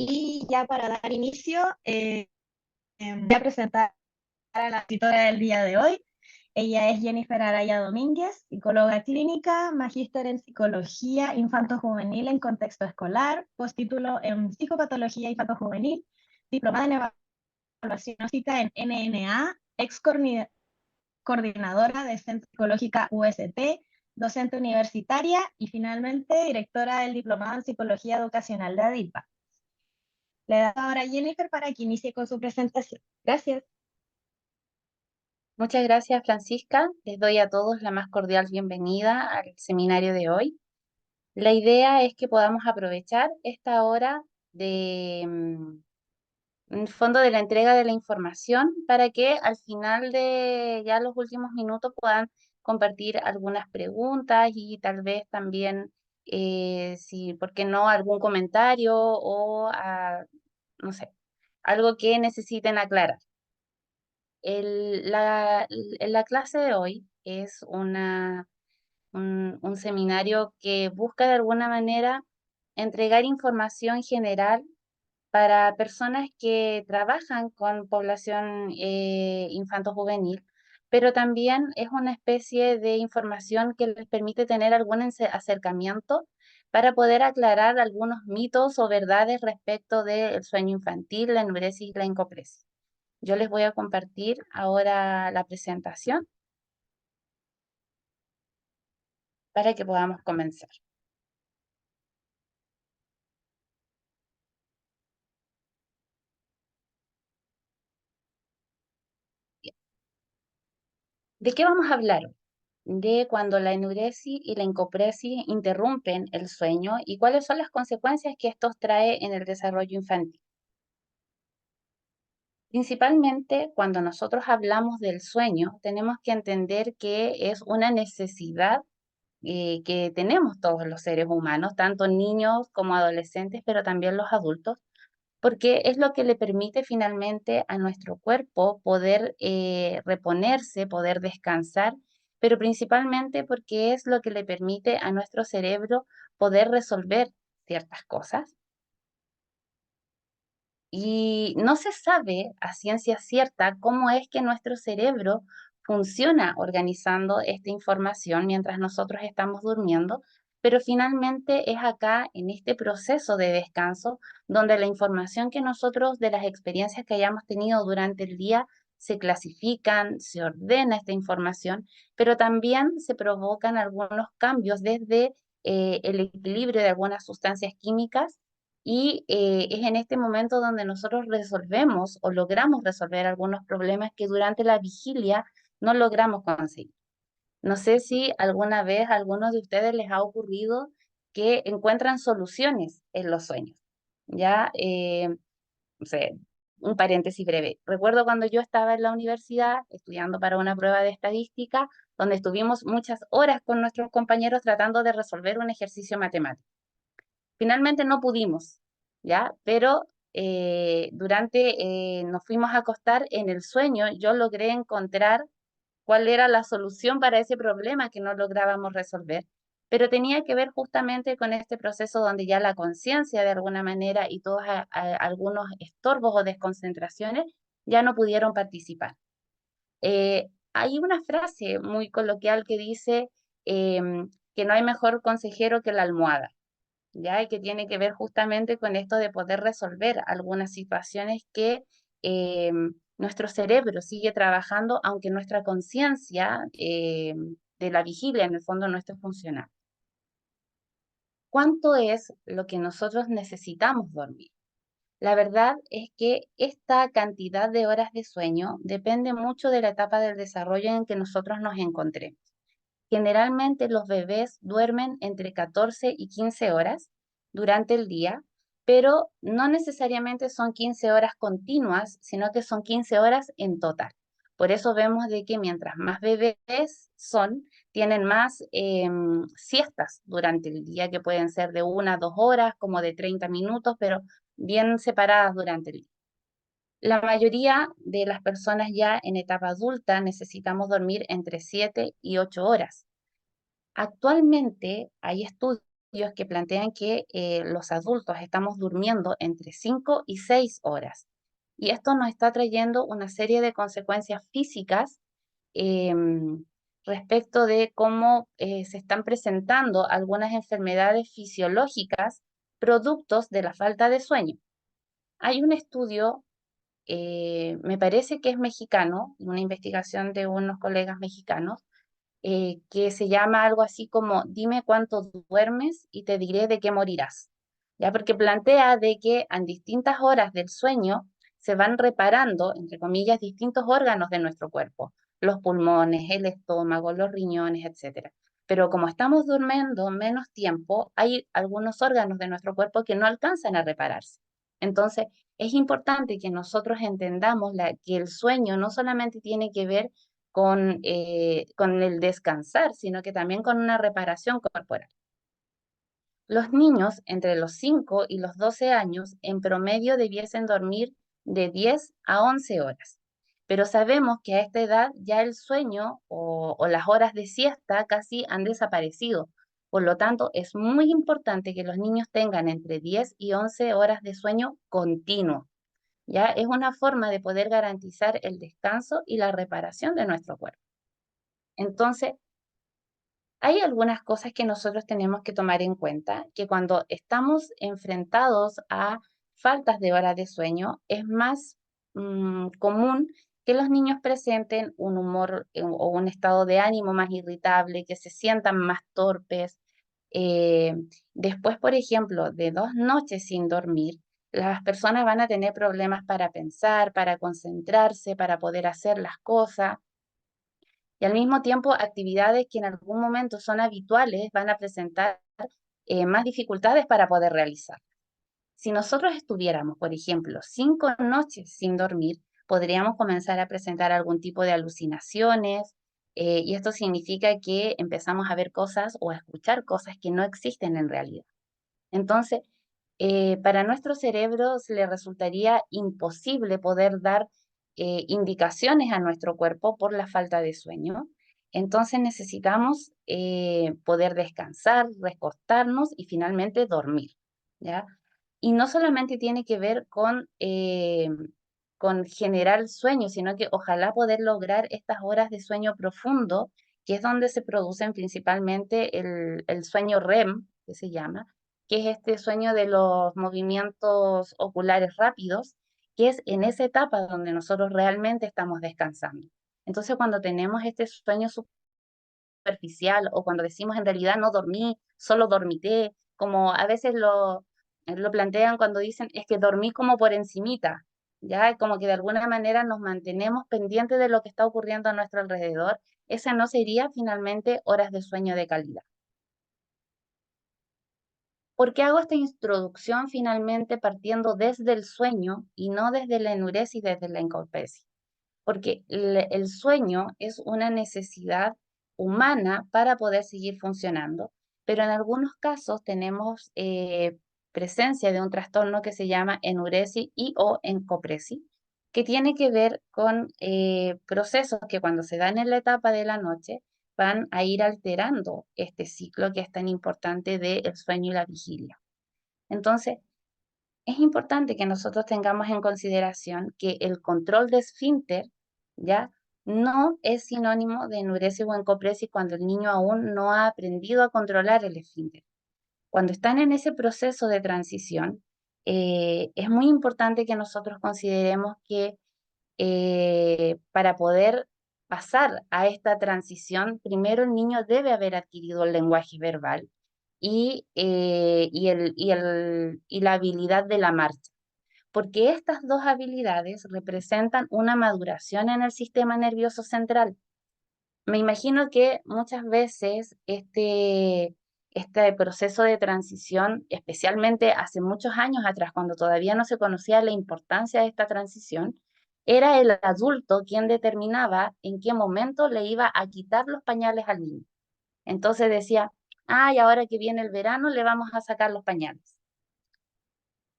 Y ya para dar inicio, voy a presentar a la escritora del día de hoy. Ella es Jennifer Araya Domínguez, psicóloga clínica, magíster en psicología infanto-juvenil en contexto escolar, postítulo en psicopatología infanto-juvenil, diplomada en evaluación diagnóstica en NNA, ex coordinadora de Centro Psicológica UST, docente universitaria y finalmente directora del diplomado en psicología educacional de ADIPA. Le doy ahora a Jennifer para que inicie con su presentación. Gracias. Muchas gracias, Francisca. Les doy a todos la más cordial bienvenida al seminario de hoy. La idea es que podamos aprovechar esta hora en el fondo de la entrega de la información para que al final de ya los últimos minutos puedan compartir algunas preguntas y tal vez también, si, ¿por qué no?, algún comentario o, no sé, algo que necesiten aclarar. La clase de hoy es un seminario que busca de alguna manera entregar información general para personas que trabajan con población infanto-juvenil, pero también es una especie de información que les permite tener algún acercamiento para poder aclarar algunos mitos o verdades respecto del sueño infantil, la enuresis y la encopresis. Yo les voy a compartir ahora la presentación para que podamos comenzar. Bien. ¿De qué vamos a hablar hoy? De cuando la enuresis y la encopresis interrumpen el sueño y cuáles son las consecuencias que esto trae en el desarrollo infantil. Principalmente cuando nosotros hablamos del sueño, tenemos que entender que es una necesidad que tenemos todos los seres humanos, tanto niños como adolescentes, pero también los adultos, porque es lo que le permite finalmente a nuestro cuerpo poder reponerse, poder descansar, pero principalmente porque es lo que le permite a nuestro cerebro poder resolver ciertas cosas. Y no se sabe a ciencia cierta cómo es que nuestro cerebro funciona organizando esta información mientras nosotros estamos durmiendo, pero finalmente es acá, en este proceso de descanso, donde la información que nosotros de las experiencias que hayamos tenido durante el día se clasifican, se ordena esta información, pero también se provocan algunos cambios desde el equilibrio de algunas sustancias químicas y es en este momento donde nosotros resolvemos o logramos resolver algunos problemas que durante la vigilia no logramos conseguir. No sé si alguna vez a algunos de ustedes les ha ocurrido que encuentran soluciones en los sueños. Ya, no sé, un paréntesis breve. Recuerdo cuando yo estaba en la universidad estudiando para una prueba de estadística, donde estuvimos muchas horas con nuestros compañeros tratando de resolver un ejercicio matemático. Finalmente no pudimos, ¿ya? Pero nos fuimos a acostar en el sueño, yo logré encontrar cuál era la solución para ese problema que no lográbamos resolver, pero tenía que ver justamente con este proceso donde ya la conciencia de alguna manera y todos algunos estorbos o desconcentraciones ya no pudieron participar. Hay una frase muy coloquial que dice que no hay mejor consejero que la almohada. ¿Ya? Y que tiene que ver justamente con esto de poder resolver algunas situaciones que nuestro cerebro sigue trabajando, aunque nuestra conciencia de la vigilia en el fondo no esté funcionando. ¿Cuánto es lo que nosotros necesitamos dormir? La verdad es que esta cantidad de horas de sueño depende mucho de la etapa del desarrollo en que nosotros nos encontremos. Generalmente los bebés duermen entre 14 y 15 horas durante el día, pero no necesariamente son 15 horas continuas, sino que son 15 horas en total. Por eso vemos de que mientras más bebés son, tienen más siestas durante el día, que pueden ser de 1 a 2 horas, como de 30 minutos, pero bien separadas durante el día. La mayoría de las personas ya en etapa adulta necesitamos dormir entre 7 y 8 horas. Actualmente hay estudios que plantean que los adultos estamos durmiendo entre 5 y 6 horas. Y esto nos está trayendo una serie de consecuencias físicas em, respecto de cómo se están presentando algunas enfermedades fisiológicas productos de la falta de sueño. Hay un estudio, me parece que es mexicano, una investigación de unos colegas mexicanos, que se llama algo así como dime cuánto duermes y te diré de qué morirás. ¿Ya? Porque plantea de que en distintas horas del sueño se van reparando, entre comillas, distintos órganos de nuestro cuerpo, los pulmones, el estómago, los riñones, etcétera. Pero como estamos durmiendo menos tiempo, hay algunos órganos de nuestro cuerpo que no alcanzan a repararse. Entonces, es importante que nosotros entendamos que el sueño no solamente tiene que ver con el descansar, sino que también con una reparación corporal. Los niños entre los 5 y los 12 años en promedio debiesen dormir de 10 a 11 horas, pero sabemos que a esta edad ya el sueño o las horas de siesta casi han desaparecido. Por lo tanto, es muy importante que los niños tengan entre 10 y 11 horas de sueño continuo. Ya es una forma de poder garantizar el descanso y la reparación de nuestro cuerpo. Entonces, hay algunas cosas que nosotros tenemos que tomar en cuenta, que cuando estamos enfrentados a faltas de horas de sueño, es más común que los niños presenten un humor o un estado de ánimo más irritable, que se sientan más torpes. Eh, Después, por ejemplo, de 2 noches sin dormir, las personas van a tener problemas para pensar, para concentrarse, para poder hacer las cosas y al mismo tiempo actividades que en algún momento son habituales van a presentar más dificultades para poder realizar. Si nosotros estuviéramos, por ejemplo, 5 noches sin dormir, podríamos comenzar a presentar algún tipo de alucinaciones y esto significa que empezamos a ver cosas o a escuchar cosas que no existen en realidad. Entonces, para nuestro cerebro se le resultaría imposible poder dar indicaciones a nuestro cuerpo por la falta de sueño. Entonces necesitamos poder descansar, recostarnos y finalmente dormir, ¿ya? Y no solamente tiene que ver con generar sueño, sino que ojalá poder lograr estas horas de sueño profundo, que es donde se producen principalmente el sueño REM, que se llama, que es este sueño de los movimientos oculares rápidos, que es en esa etapa donde nosotros realmente estamos descansando. Entonces, cuando tenemos este sueño superficial o cuando decimos en realidad no dormí, solo dormité, como a veces lo plantean cuando dicen es que dormí como por encimita, ya como que de alguna manera nos mantenemos pendientes de lo que está ocurriendo a nuestro alrededor, esa no sería finalmente horas de sueño de calidad. ¿Por qué hago esta introducción finalmente partiendo desde el sueño y no desde la enuresis, desde la encorpecia? Porque el sueño es una necesidad humana para poder seguir funcionando, pero en algunos casos tenemos presencia de un trastorno que se llama enuresis y o encopresis, que tiene que ver con procesos que cuando se dan en la etapa de la noche van a ir alterando este ciclo que es tan importante del sueño y la vigilia. Entonces, es importante que nosotros tengamos en consideración que el control de esfínter, ¿ya? No es sinónimo de enuresis o encopresis cuando el niño aún no ha aprendido a controlar el esfínter. Cuando están en ese proceso de transición, es muy importante que nosotros consideremos que para poder pasar a esta transición, primero el niño debe haber adquirido el lenguaje verbal y la habilidad de la marcha, porque estas dos habilidades representan una maduración en el sistema nervioso central. Me imagino que muchas veces este proceso de transición, especialmente hace muchos años atrás, cuando todavía no se conocía la importancia de esta transición, era el adulto quien determinaba en qué momento le iba a quitar los pañales al niño. Entonces decía, ay, ahora que viene el verano le vamos a sacar los pañales.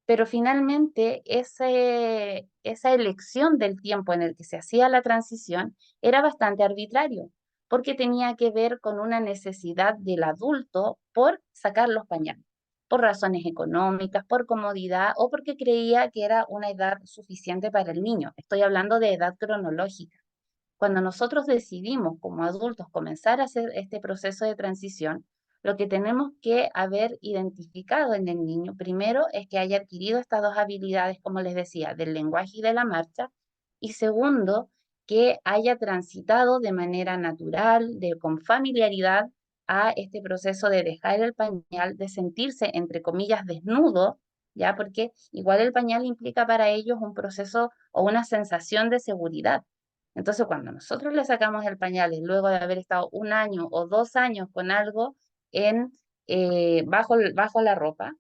Pero finalmente esa elección del tiempo en el que se hacía la transición era bastante arbitrario, porque tenía que ver con una necesidad del adulto por sacar los pañales, por razones económicas, por comodidad o porque creía que era una edad suficiente para el niño. Estoy hablando de edad cronológica. Cuando nosotros decidimos como adultos comenzar a hacer este proceso de transición, lo que tenemos que haber identificado en el niño primero es que haya adquirido estas dos habilidades, como les decía, del lenguaje y de la marcha, y segundo, que haya transitado de manera natural, con familiaridad, a este proceso de dejar el pañal, de sentirse, entre comillas, desnudo, ¿ya? Porque igual el pañal implica para ellos un proceso o una sensación de seguridad. Entonces, cuando nosotros le sacamos el pañal y luego de haber estado 1 año o 2 años con algo bajo la ropa,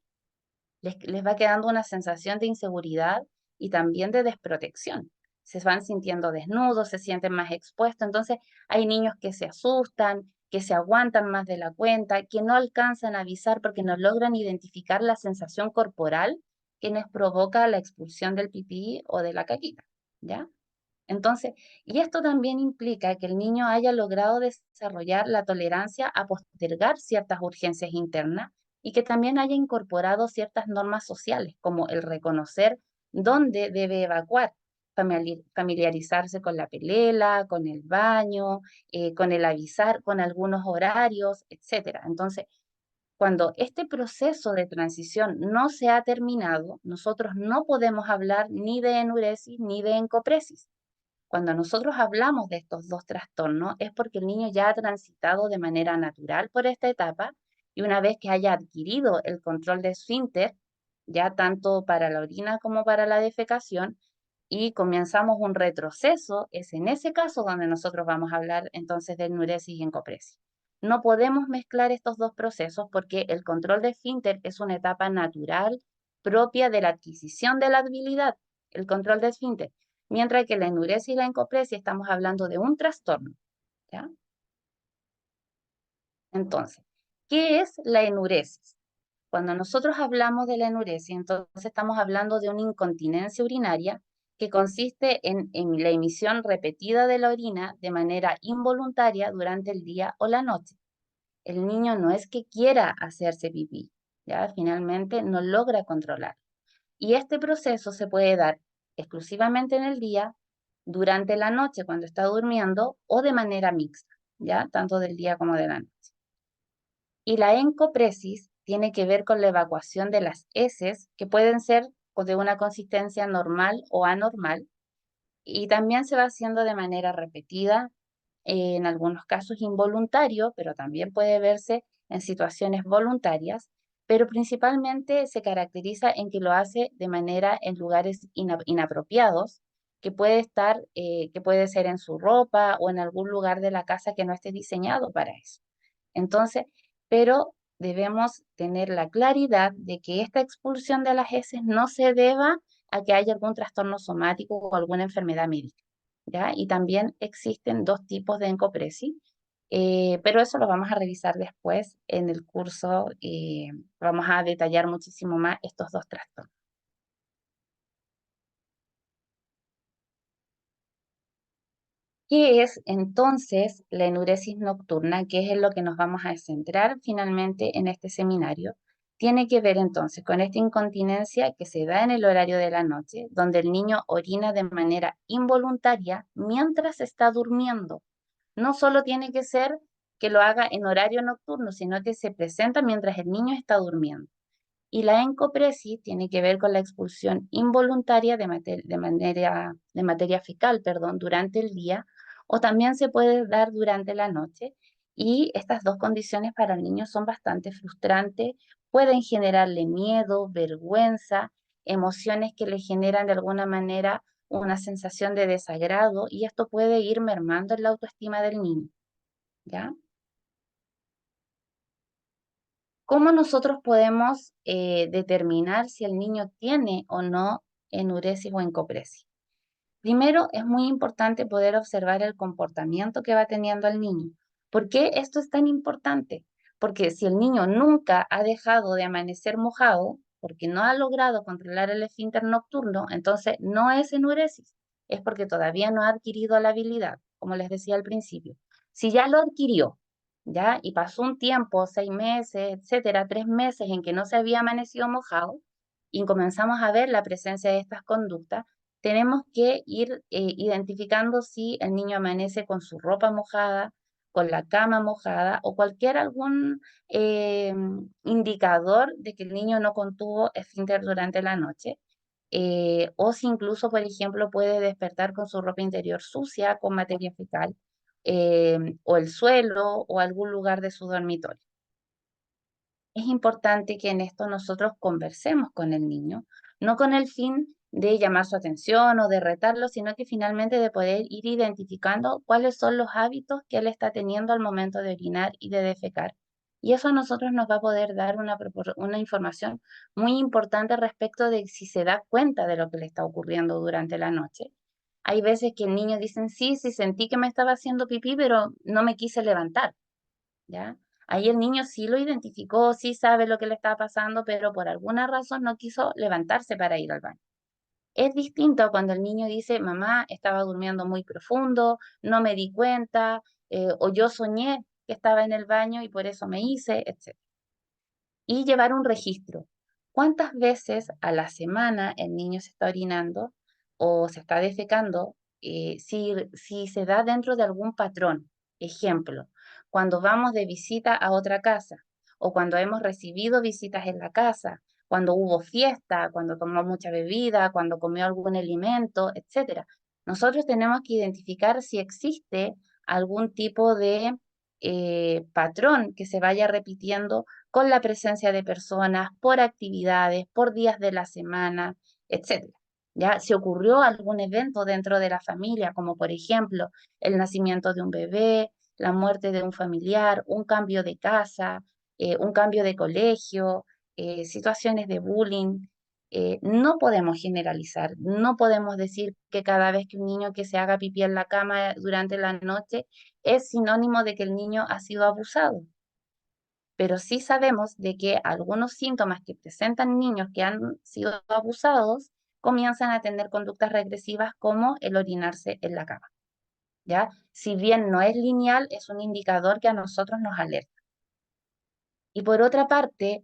les va quedando una sensación de inseguridad y también de desprotección. Se van sintiendo desnudos, se sienten más expuestos. Entonces, hay niños que se asustan, que se aguantan más de la cuenta, que no alcanzan a avisar porque no logran identificar la sensación corporal que les provoca la expulsión del pipí o de la caquita, ¿ya? Entonces, y esto también implica que el niño haya logrado desarrollar la tolerancia a postergar ciertas urgencias internas y que también haya incorporado ciertas normas sociales, como el reconocer dónde debe evacuar, familiarizarse con la pelela, con el baño, con el avisar, con algunos horarios, etcétera. Entonces, cuando este proceso de transición no se ha terminado, nosotros no podemos hablar ni de enuresis ni de encopresis. Cuando nosotros hablamos de estos dos trastornos es porque el niño ya ha transitado de manera natural por esta etapa y una vez que haya adquirido el control de esfínter, ya tanto para la orina como para la defecación, y comenzamos un retroceso, es en ese caso donde nosotros vamos a hablar entonces de enuresis y encopresis. No podemos mezclar estos dos procesos porque el control de esfínter es una etapa natural propia de la adquisición de la habilidad, el control de esfínter. Mientras que la enuresis y la encopresia estamos hablando de un trastorno, ¿ya? Entonces, ¿qué es la enuresis? Cuando nosotros hablamos de la enuresis, entonces estamos hablando de una incontinencia urinaria que consiste en la emisión repetida de la orina de manera involuntaria durante el día o la noche. El niño no es que quiera hacerse pipí, ¿ya? Finalmente no logra controlar. Y este proceso se puede dar exclusivamente en el día, durante la noche cuando está durmiendo o de manera mixta, ¿ya? Tanto del día como de la noche. Y la encopresis tiene que ver con la evacuación de las heces, que pueden ser de una consistencia normal o anormal, y también se va haciendo de manera repetida, en algunos casos involuntario, pero también puede verse en situaciones voluntarias, pero principalmente se caracteriza en que lo hace de manera en lugares inapropiados, que puede ser en su ropa o en algún lugar de la casa que no esté diseñado para eso. Entonces, pero debemos tener la claridad de que esta expulsión de las heces no se deba a que haya algún trastorno somático o alguna enfermedad médica, ¿ya? Y también existen dos tipos de encopresis, pero eso lo vamos a revisar después en el curso, vamos a detallar muchísimo más estos dos trastornos. ¿Qué es entonces la enuresis nocturna? ¿Qué es en lo que nos vamos a centrar finalmente en este seminario? Tiene que ver entonces con esta incontinencia que se da en el horario de la noche, donde el niño orina de manera involuntaria mientras está durmiendo. No solo tiene que ser que lo haga en horario nocturno, sino que se presenta mientras el niño está durmiendo. Y la encopresis tiene que ver con la expulsión involuntaria de materia fecal, perdón, durante el día, o también se puede dar durante la noche. Y estas dos condiciones para el niño son bastante frustrantes, pueden generarle miedo, vergüenza, emociones que le generan de alguna manera una sensación de desagrado, y esto puede ir mermando en la autoestima del niño, ¿ya? ¿Cómo nosotros podemos determinar si el niño tiene o no enuresis o encopresis? Primero, es muy importante poder observar el comportamiento que va teniendo el niño. ¿Por qué esto es tan importante? Porque si el niño nunca ha dejado de amanecer mojado, porque no ha logrado controlar el esfínter nocturno, entonces no es enuresis, es porque todavía no ha adquirido la habilidad, como les decía al principio. Si ya lo adquirió, ¿ya? Y pasó un tiempo, 6 meses, etcétera, 3 meses en que no se había amanecido mojado y comenzamos a ver la presencia de estas conductas, tenemos que ir identificando si el niño amanece con su ropa mojada, con la cama mojada o algún eh, indicador de que el niño no contuvo esfínter durante la noche. O si incluso, por ejemplo, puede despertar con su ropa interior sucia, con materia fecal, o el suelo o algún lugar de su dormitorio. Es importante que en esto nosotros conversemos con el niño, no con el fin de llamar su atención o de retarlo, sino que finalmente de poder ir identificando cuáles son los hábitos que él está teniendo al momento de orinar y de defecar. Y eso a nosotros nos va a poder dar una información muy importante respecto de si se da cuenta de lo que le está ocurriendo durante la noche. Hay veces que el niño dice, sí, sí, sentí que me estaba haciendo pipí, pero no me quise levantar, ¿ya? Ahí el niño sí lo identificó, sí sabe lo que le estaba pasando, pero por alguna razón no quiso levantarse para ir al baño. Es distinto cuando el niño dice, mamá, estaba durmiendo muy profundo, no me di cuenta, o yo soñé que estaba en el baño y por eso me hice, etc. Y llevar un registro. ¿Cuántas veces a la semana el niño se está orinando o se está defecando? Si se da dentro de algún patrón. Ejemplo, cuando vamos de visita a otra casa o cuando hemos recibido visitas en la casa, cuando hubo fiesta, cuando tomó mucha bebida, cuando comió algún alimento, etcétera. Nosotros tenemos que identificar si existe algún tipo de patrón que se vaya repitiendo con la presencia de personas, por actividades, por días de la semana, etcétera. ¿Ya? Si ocurrió algún evento dentro de la familia, como por ejemplo el nacimiento de un bebé, la muerte de un familiar, un cambio de casa, un cambio de colegio, situaciones de bullying, no podemos generalizar, no podemos decir que cada vez que un niño que se haga pipí en la cama durante la noche es sinónimo de que el niño ha sido abusado, pero sí sabemos de que algunos síntomas que presentan niños que han sido abusados comienzan a tener conductas regresivas como el orinarse en la cama, ¿ya? Si bien no es lineal, es un indicador que a nosotros nos alerta. Y por otra parte,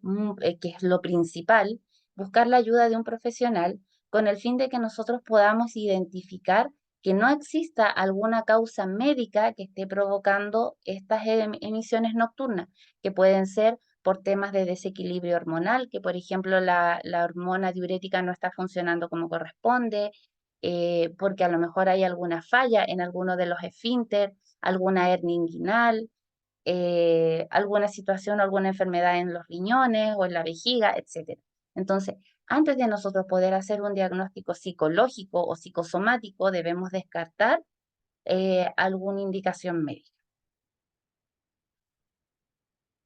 que es lo principal, buscar la ayuda de un profesional con el fin de que nosotros podamos identificar que no exista alguna causa médica que esté provocando estas emisiones nocturnas, que pueden ser por temas de desequilibrio hormonal, que por ejemplo la hormona diurética no está funcionando como corresponde, porque a lo mejor hay alguna falla en alguno de los esfínteres, alguna hernia inguinal, alguna situación o alguna enfermedad en los riñones o en la vejiga, etcétera. Entonces, antes de nosotros poder hacer un diagnóstico psicológico o psicosomático, debemos descartar alguna indicación médica.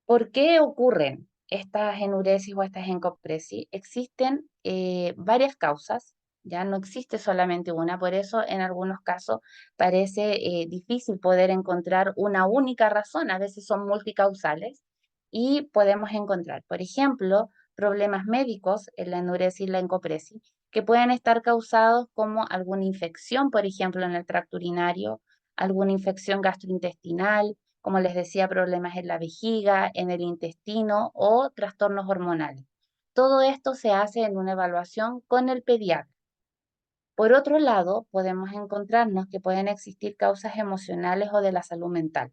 ¿Por qué ocurren estas enuresis o estas encopresis? Existen varias causas, ya no existe solamente una, por eso en algunos casos parece difícil poder encontrar una única razón, a veces son multicausales y podemos encontrar, por ejemplo, problemas médicos en la enuresis y la encopresis que pueden estar causados como alguna infección, por ejemplo, en el tracto urinario, alguna infección gastrointestinal, como les decía, problemas en la vejiga, en el intestino o trastornos hormonales. Todo esto se hace en una evaluación con el pediatra. Por otro lado, podemos encontrarnos que pueden existir causas emocionales o de la salud mental.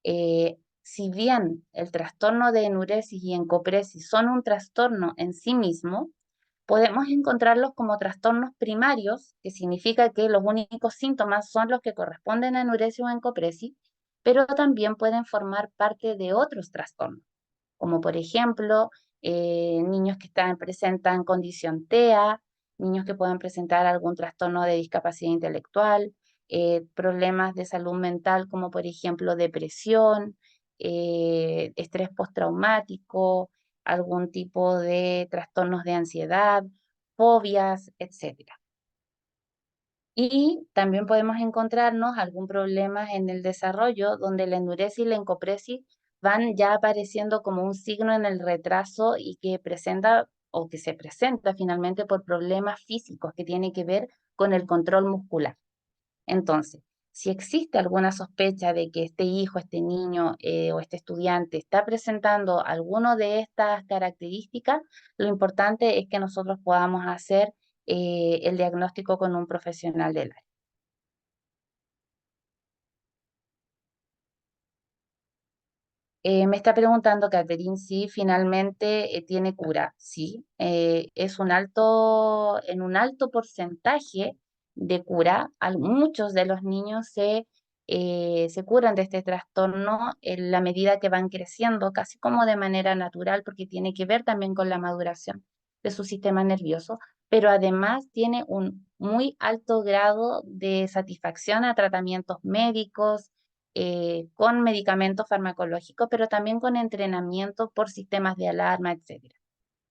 Si bien el trastorno de enuresis y encopresis son un trastorno en sí mismo, podemos encontrarlos como trastornos primarios, que significa que los únicos síntomas son los que corresponden a enuresis o encopresis, pero también pueden formar parte de otros trastornos, como por ejemplo niños que presentan condición TEA, niños que pueden presentar algún trastorno de discapacidad intelectual, problemas de salud mental como por ejemplo depresión, estrés postraumático, algún tipo de trastornos de ansiedad, fobias, etcétera. Y también podemos encontrarnos algún problema en el desarrollo donde la enuresis y la encopresis van ya apareciendo como un signo en el retraso y que presenta o que se presenta finalmente por problemas físicos que tienen que ver con el control muscular. Entonces, Si existe alguna sospecha de que este hijo, este niño o este estudiante está presentando alguno de estas características, lo importante es que nosotros podamos hacer el diagnóstico con un profesional del área. Me está preguntando Catherine si finalmente tiene cura. Sí, es en un alto porcentaje de cura. Muchos de los niños se curan de este trastorno en la medida que van creciendo, casi como de manera natural, porque tiene que ver también con la maduración de su sistema nervioso, pero además tiene un muy alto grado de satisfacción a tratamientos médicos con medicamentos farmacológicos, pero también con entrenamiento por sistemas de alarma, etcétera.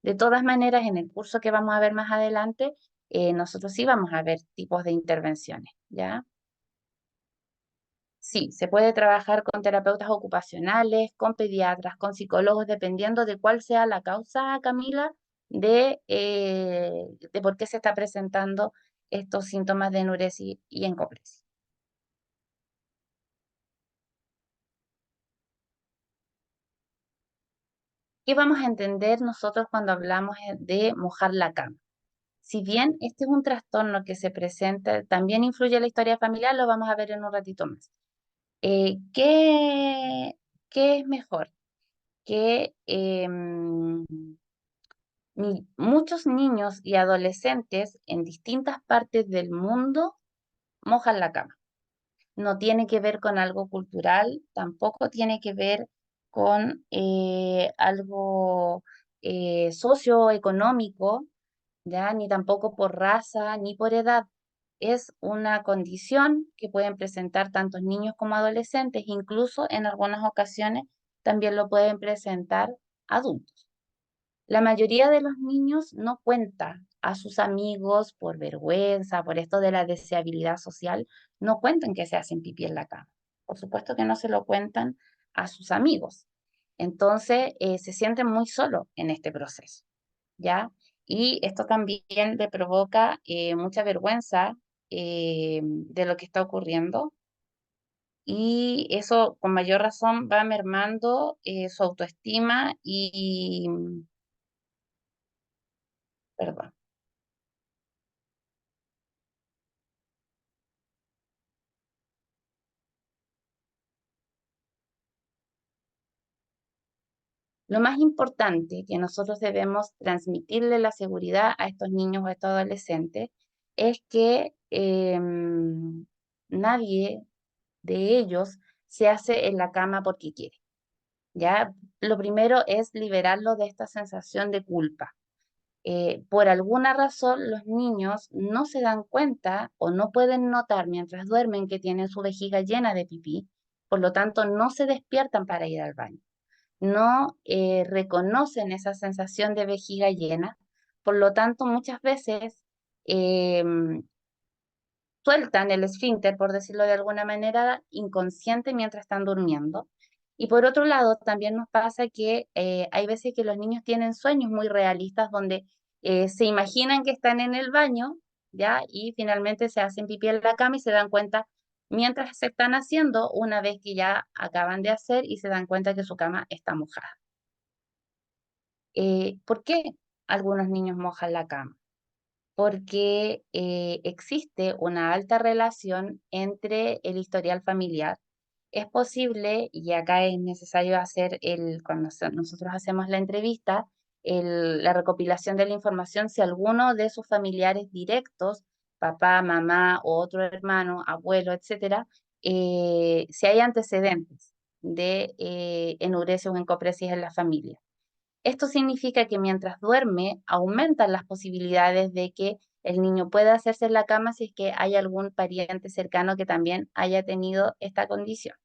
De todas maneras, en el curso que vamos a ver más adelante, nosotros sí vamos a ver tipos de intervenciones, ¿ya? Sí, se puede trabajar con terapeutas ocupacionales, con pediatras, con psicólogos, dependiendo de cuál sea la causa, Camila, de por qué se está presentando estos síntomas de enuresis y encopresis. ¿Qué vamos a entender nosotros cuando hablamos de mojar la cama? Si bien este es un trastorno que se presenta, también influye en la historia familiar, lo vamos a ver en un ratito más. Eh, ¿qué, qué es mejor? Que muchos niños y adolescentes en distintas partes del mundo mojan la cama. No tiene que ver con algo cultural, tampoco tiene que ver con algo socioeconómico, ¿ya? Ni tampoco por raza, ni por edad. Es una condición que pueden presentar tantos niños como adolescentes, incluso en algunas ocasiones también lo pueden presentar adultos. La mayoría de los niños no cuenta a sus amigos por vergüenza, por esto de la deseabilidad social, no cuentan que se hacen pipí en la cama. Por supuesto que no se lo cuentan a sus amigos. Entonces, se sienten muy solos en este proceso, ¿ya? Y esto también le provoca mucha vergüenza de lo que está ocurriendo y eso con mayor razón va mermando su autoestima y, perdón. Lo más importante que nosotros debemos transmitirle la seguridad a estos niños o a estos adolescentes es que nadie de ellos se hace en la cama porque quiere. ¿Ya? Lo primero es liberarlo de esta sensación de culpa. Por alguna razón, los niños no se dan cuenta o no pueden notar mientras duermen que tienen su vejiga llena de pipí, por lo tanto, no se despiertan para ir al baño, no reconocen esa sensación de vejiga llena, por lo tanto muchas veces sueltan el esfínter, por decirlo de alguna manera, inconsciente mientras están durmiendo. Y por otro lado, también nos pasa que hay veces que los niños tienen sueños muy realistas donde se imaginan que están en el baño, ¿ya? Y finalmente se hacen pipí en la cama y se dan cuenta mientras se están haciendo, una vez que ya acaban de hacer y se dan cuenta que su cama está mojada. ¿Por qué algunos niños mojan la cama? Porque existe una alta relación entre el historial familiar. Es posible, y acá es necesario hacer cuando nosotros hacemos la entrevista, la recopilación de la información si alguno de sus familiares directos, papá, mamá o otro hermano, abuelo, etcétera, si hay antecedentes de enuresis o encopresis en la familia. Esto significa que mientras duerme, aumentan las posibilidades de que el niño pueda hacerse en la cama si es que hay algún pariente cercano que también haya tenido esta condición.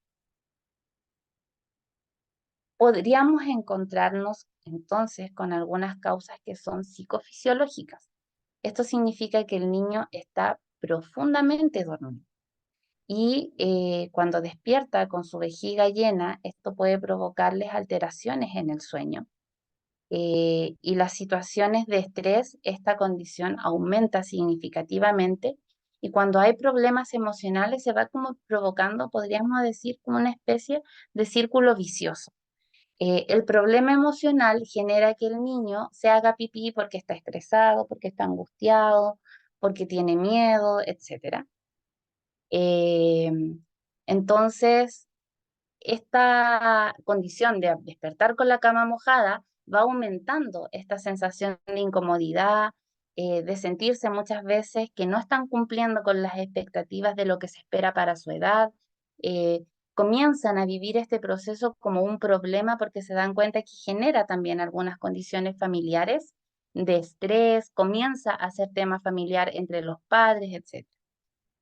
Podríamos encontrarnos entonces con algunas causas que son psicofisiológicas. Esto significa que el niño está profundamente dormido y cuando despierta con su vejiga llena, esto puede provocarles alteraciones en el sueño y las situaciones de estrés, esta condición aumenta significativamente Y cuando hay problemas emocionales se va como provocando, podríamos decir, como una especie de círculo vicioso. El problema emocional genera que el niño se haga pipí porque está estresado, porque está angustiado, porque tiene miedo, etc. Eh, entonces, esta condición de despertar con la cama mojada va aumentando esta sensación de incomodidad, de sentirse muchas veces que no están cumpliendo con las expectativas de lo que se espera para su edad. eh, Comienzan a vivir este proceso como un problema porque se dan cuenta que genera también algunas condiciones familiares de estrés, comienza a ser tema familiar entre los padres, etc.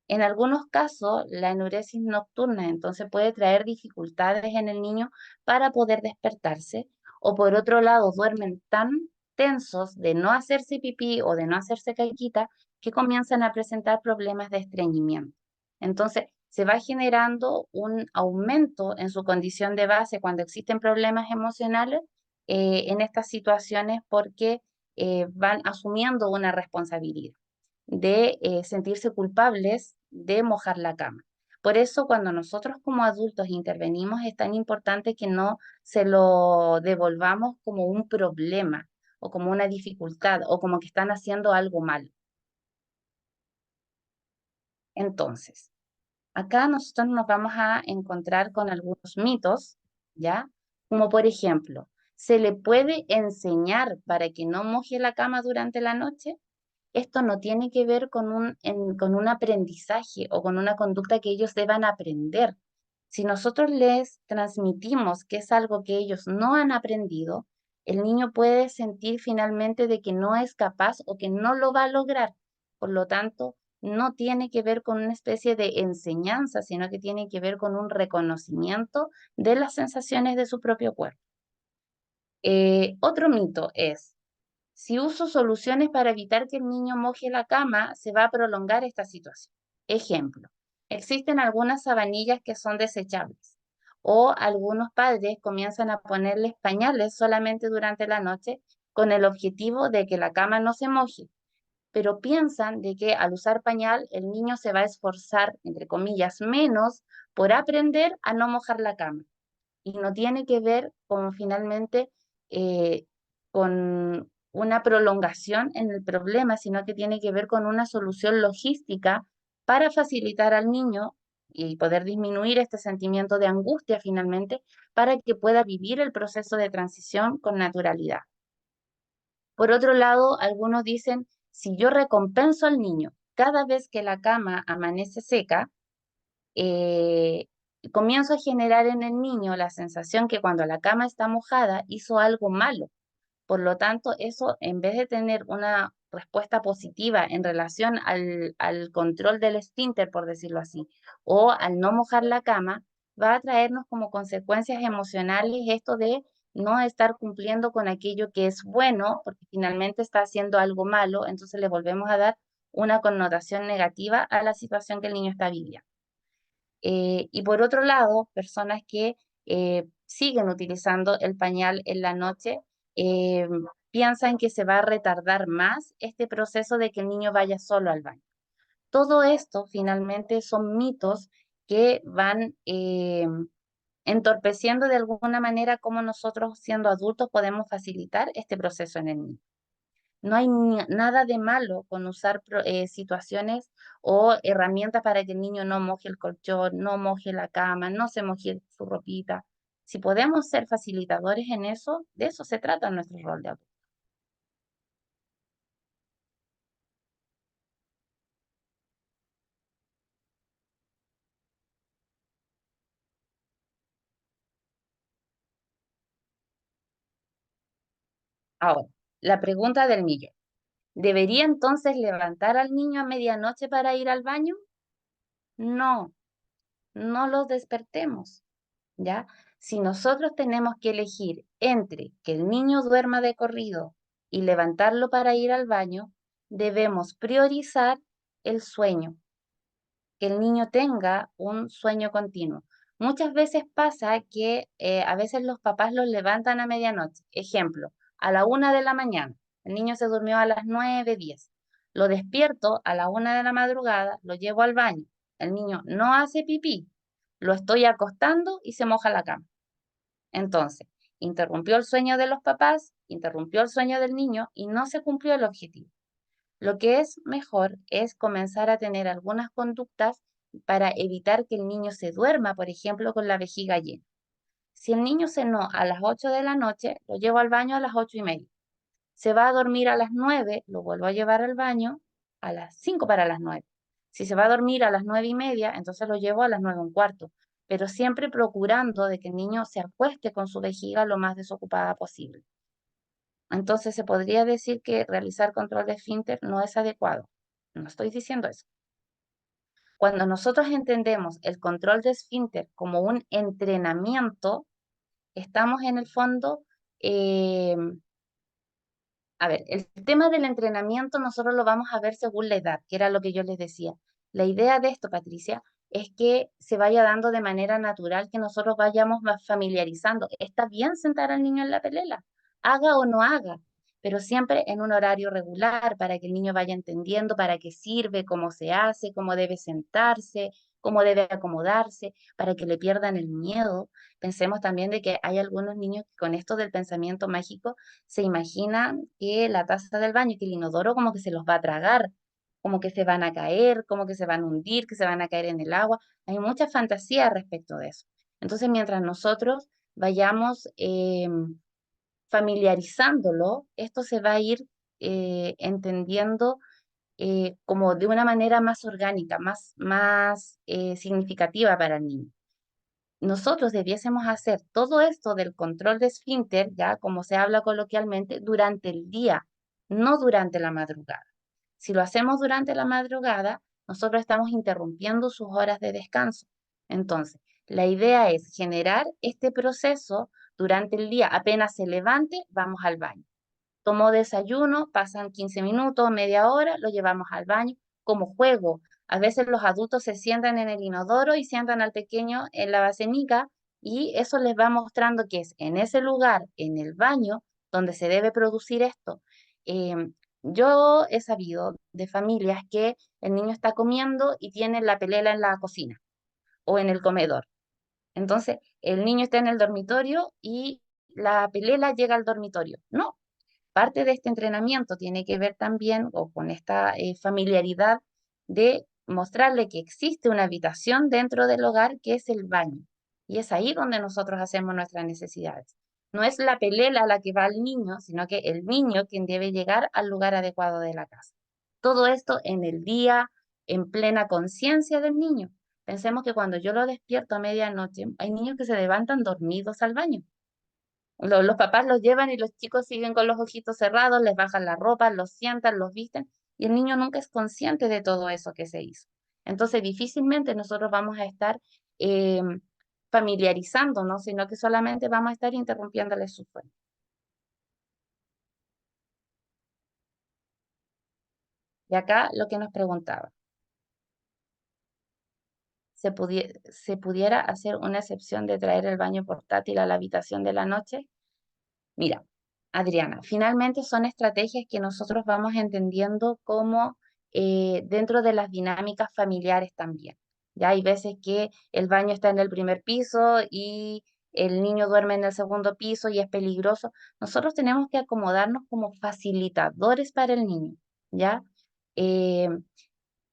En algunos casos, la enuresis nocturna entonces puede traer dificultades en el niño para poder despertarse, o por otro lado, duermen tan tensos de no hacerse pipí o de no hacerse caquita que comienzan a presentar problemas de estreñimiento. Entonces, se va generando un aumento en su condición de base cuando existen problemas emocionales en estas situaciones porque van asumiendo una responsabilidad de sentirse culpables de mojar la cama. Por eso, cuando nosotros como adultos intervenimos, es tan importante que no se lo devolvamos como un problema o como una dificultad o como que están haciendo algo mal. Entonces, acá nosotros nos vamos a encontrar con algunos mitos, ¿ya? Como por ejemplo, ¿se le puede enseñar para que no moje la cama durante la noche? Esto no tiene que ver con un aprendizaje o con una conducta que ellos deban aprender. Si nosotros les transmitimos que es algo que ellos no han aprendido, el niño puede sentir finalmente de que no es capaz o que no lo va a lograr. Por lo tanto, no tiene que ver con una especie de enseñanza, sino que tiene que ver con un reconocimiento de las sensaciones de su propio cuerpo. Otro mito es, si uso soluciones para evitar que el niño moje la cama, se va a prolongar esta situación. Ejemplo, existen algunas sabanillas que son desechables o algunos padres comienzan a ponerles pañales solamente durante la noche con el objetivo de que la cama no se moje, pero piensan de que al usar pañal el niño se va a esforzar, entre comillas, menos por aprender a no mojar la cama y no tiene que ver con finalmente eh, con una prolongación en el problema, sino que tiene que ver con una solución logística para facilitar al niño y poder disminuir este sentimiento de angustia finalmente para que pueda vivir el proceso de transición con naturalidad. Por otro lado, algunos dicen, si yo recompenso al niño cada vez que la cama amanece seca, eh, comienzo a generar en el niño la sensación que cuando la cama está mojada hizo algo malo. Por lo tanto, eso en vez de tener una respuesta positiva en relación al control del esfínter, por decirlo así, o al no mojar la cama, va a traernos como consecuencias emocionales esto de no estar cumpliendo con aquello que es bueno, porque finalmente está haciendo algo malo, entonces le volvemos a dar una connotación negativa a la situación que el niño está viviendo. Y por otro lado, personas que siguen utilizando el pañal en la noche eh, piensan que se va a retardar más este proceso de que el niño vaya solo al baño. Todo esto finalmente son mitos que van entorpeciendo de alguna manera cómo nosotros siendo adultos podemos facilitar este proceso en el niño. No hay nada de malo con usar situaciones o herramientas para que el niño no moje el colchón, no moje la cama, no se moje su ropita. Si podemos ser facilitadores en eso, de eso se trata nuestro rol de adulto. Ahora, la pregunta del millón. ¿Debería entonces levantar al niño a medianoche para ir al baño? No, no los despertemos. ¿Ya? Si nosotros tenemos que elegir entre que el niño duerma de corrido y levantarlo para ir al baño, debemos priorizar el sueño, que el niño tenga un sueño continuo. Muchas veces pasa que a veces los papás los levantan a medianoche. Ejemplo, a la 1 de la mañana. El niño se durmió a las 9, 10. Lo despierto a la 1 de la madrugada, lo llevo al baño. El niño no hace pipí, lo estoy acostando y se moja la cama. Entonces, interrumpió el sueño de los papás, interrumpió el sueño del niño y no se cumplió el objetivo. Lo que es mejor es comenzar a tener algunas conductas para evitar que el niño se duerma, por ejemplo, con la vejiga llena. Si el niño cenó a las 8 de la noche, lo llevo al baño a las 8:30. Se va a dormir a las 9, lo vuelvo a llevar al baño a las 5 para las 9. Si se va a dormir a las 9:30, entonces lo llevo a las 9:15, pero siempre procurando de que el niño se acueste con su vejiga lo más desocupada posible. Entonces se podría decir que realizar control de esfínter no es adecuado. No estoy diciendo eso. Cuando nosotros entendemos el control de esfínter como un entrenamiento, estamos en el fondo, eh, a ver, el tema del entrenamiento nosotros lo vamos a ver según la edad, que era lo que yo les decía. La idea de esto, Patricia, es que se vaya dando de manera natural, que nosotros vayamos más familiarizando. Está bien sentar al niño en la pelela, haga o no haga, pero siempre en un horario regular para que el niño vaya entendiendo para qué sirve, cómo se hace, cómo debe sentarse, cómo debe acomodarse, para que le pierdan el miedo. Pensemos también de que hay algunos niños que con esto del pensamiento mágico se imaginan que la taza del baño y que el inodoro como que se los va a tragar, como que se van a caer, como que se van a hundir, que se van a caer en el agua. Hay mucha fantasía respecto de eso. Entonces, mientras nosotros vayamos familiarizándolo, esto se va a ir entendiendo como de una manera más orgánica, más significativa para el niño. Nosotros debiésemos hacer todo esto del control de esfínter, ya como se habla coloquialmente, durante el día, no durante la madrugada. Si lo hacemos durante la madrugada, nosotros estamos interrumpiendo sus horas de descanso. Entonces, la idea es generar este proceso durante el día. Apenas se levante, vamos al baño. Tomó desayuno, pasan 15 minutos, media hora, lo llevamos al baño como juego. A veces los adultos se sientan en el inodoro y sientan al pequeño en la basenica y eso les va mostrando que es en ese lugar, en el baño, donde se debe producir esto. Yo he sabido de familias que el niño está comiendo y tiene la pelela en la cocina o en el comedor. Entonces, el niño está en el dormitorio y la pelela llega al dormitorio. No, parte de este entrenamiento tiene que ver también o con esta familiaridad de mostrarle que existe una habitación dentro del hogar que es el baño. Y es ahí donde nosotros hacemos nuestras necesidades. No es la pelela a la que va el niño, sino que el niño quien debe llegar al lugar adecuado de la casa. Todo esto en el día, en plena conciencia del niño. Pensemos que cuando yo lo despierto a medianoche, hay niños que se levantan dormidos al baño. Los papás los llevan y los chicos siguen con los ojitos cerrados, les bajan la ropa, los sientan, los visten, y el niño nunca es consciente de todo eso que se hizo. Entonces, difícilmente nosotros vamos a estar eh, familiarizándonos, sino que solamente vamos a estar interrumpiéndole su sueño. Y acá lo que nos preguntaba, ¿se pudiera hacer una excepción de traer el baño portátil a la habitación de la noche? Mira, Adriana, finalmente son estrategias que nosotros vamos entendiendo como dentro de las dinámicas familiares también. Ya hay veces que el baño está en el primer piso y el niño duerme en el segundo piso y es peligroso. Nosotros tenemos que acomodarnos como facilitadores para el niño, ¿ya? Eh,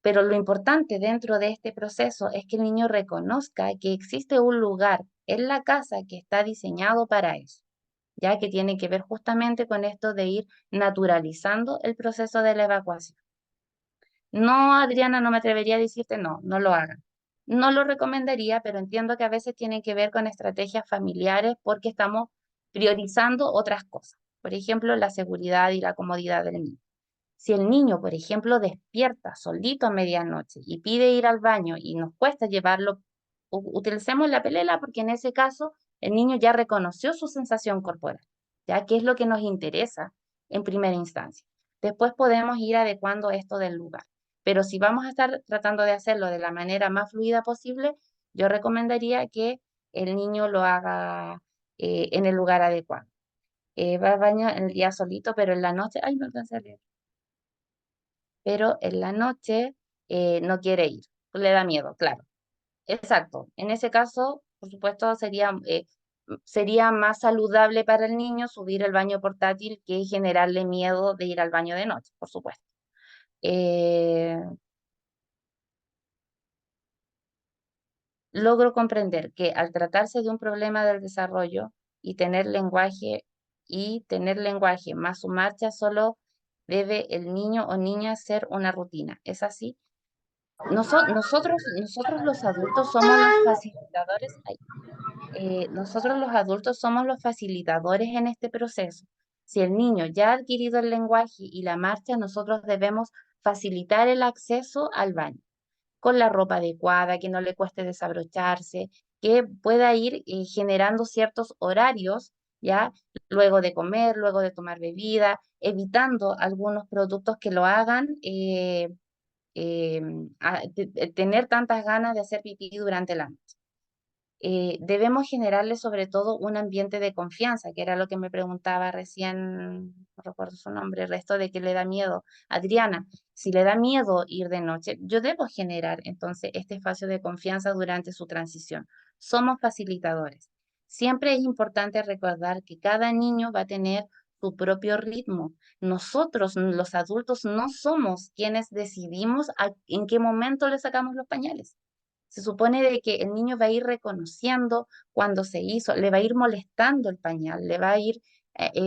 pero lo importante dentro de este proceso es que el niño reconozca que existe un lugar en la casa que está diseñado para eso, ya que tiene que ver justamente con esto de ir naturalizando el proceso de la evacuación. No, Adriana, no me atrevería a decirte no, no lo hagan. No lo recomendaría, pero entiendo que a veces tienen que ver con estrategias familiares porque estamos priorizando otras cosas. Por ejemplo, la seguridad y la comodidad del niño. Si el niño, por ejemplo, despierta solito a medianoche y pide ir al baño y nos cuesta llevarlo, utilicemos la pelela porque en ese caso el niño ya reconoció su sensación corporal, ya que es lo que nos interesa en primera instancia. Después podemos ir adecuando esto del lugar. Pero si vamos a estar tratando de hacerlo de la manera más fluida posible, yo recomendaría que el niño lo haga en el lugar adecuado. Va al baño en el día solito, pero en la noche, ay, no alcancé a leer. pero en la noche no quiere ir, le da miedo, claro. Exacto. En ese caso, por supuesto, sería más saludable para el niño subir el baño portátil que generarle miedo de ir al baño de noche, por supuesto. Eh, Logro comprender que al tratarse de un problema del desarrollo y tener lenguaje más su marcha, solo debe el niño o niña hacer una rutina. ¿Es así? Nosotros los adultos somos los facilitadores. Nosotros los adultos somos los facilitadores en este proceso. Si el niño ya ha adquirido el lenguaje y la marcha, nosotros debemos facilitar el acceso al baño con la ropa adecuada, que no le cueste desabrocharse, que pueda ir generando ciertos horarios, ¿ya? Luego de comer, luego de tomar bebida, evitando algunos productos que lo hagan eh, tener tantas ganas de hacer pipí durante la noche. Debemos generarle sobre todo un ambiente de confianza, que era lo que me preguntaba recién, no recuerdo su nombre, el resto de que le da miedo. Adriana, si le da miedo ir de noche, yo debo generar entonces este espacio de confianza durante su transición. Somos facilitadores. Siempre es importante recordar que cada niño va a tener su propio ritmo. Nosotros, los adultos, no somos quienes decidimos en qué momento le sacamos los pañales. Se supone de que el niño va a ir reconociendo cuando se hizo, le va a ir molestando el pañal, le va a ir,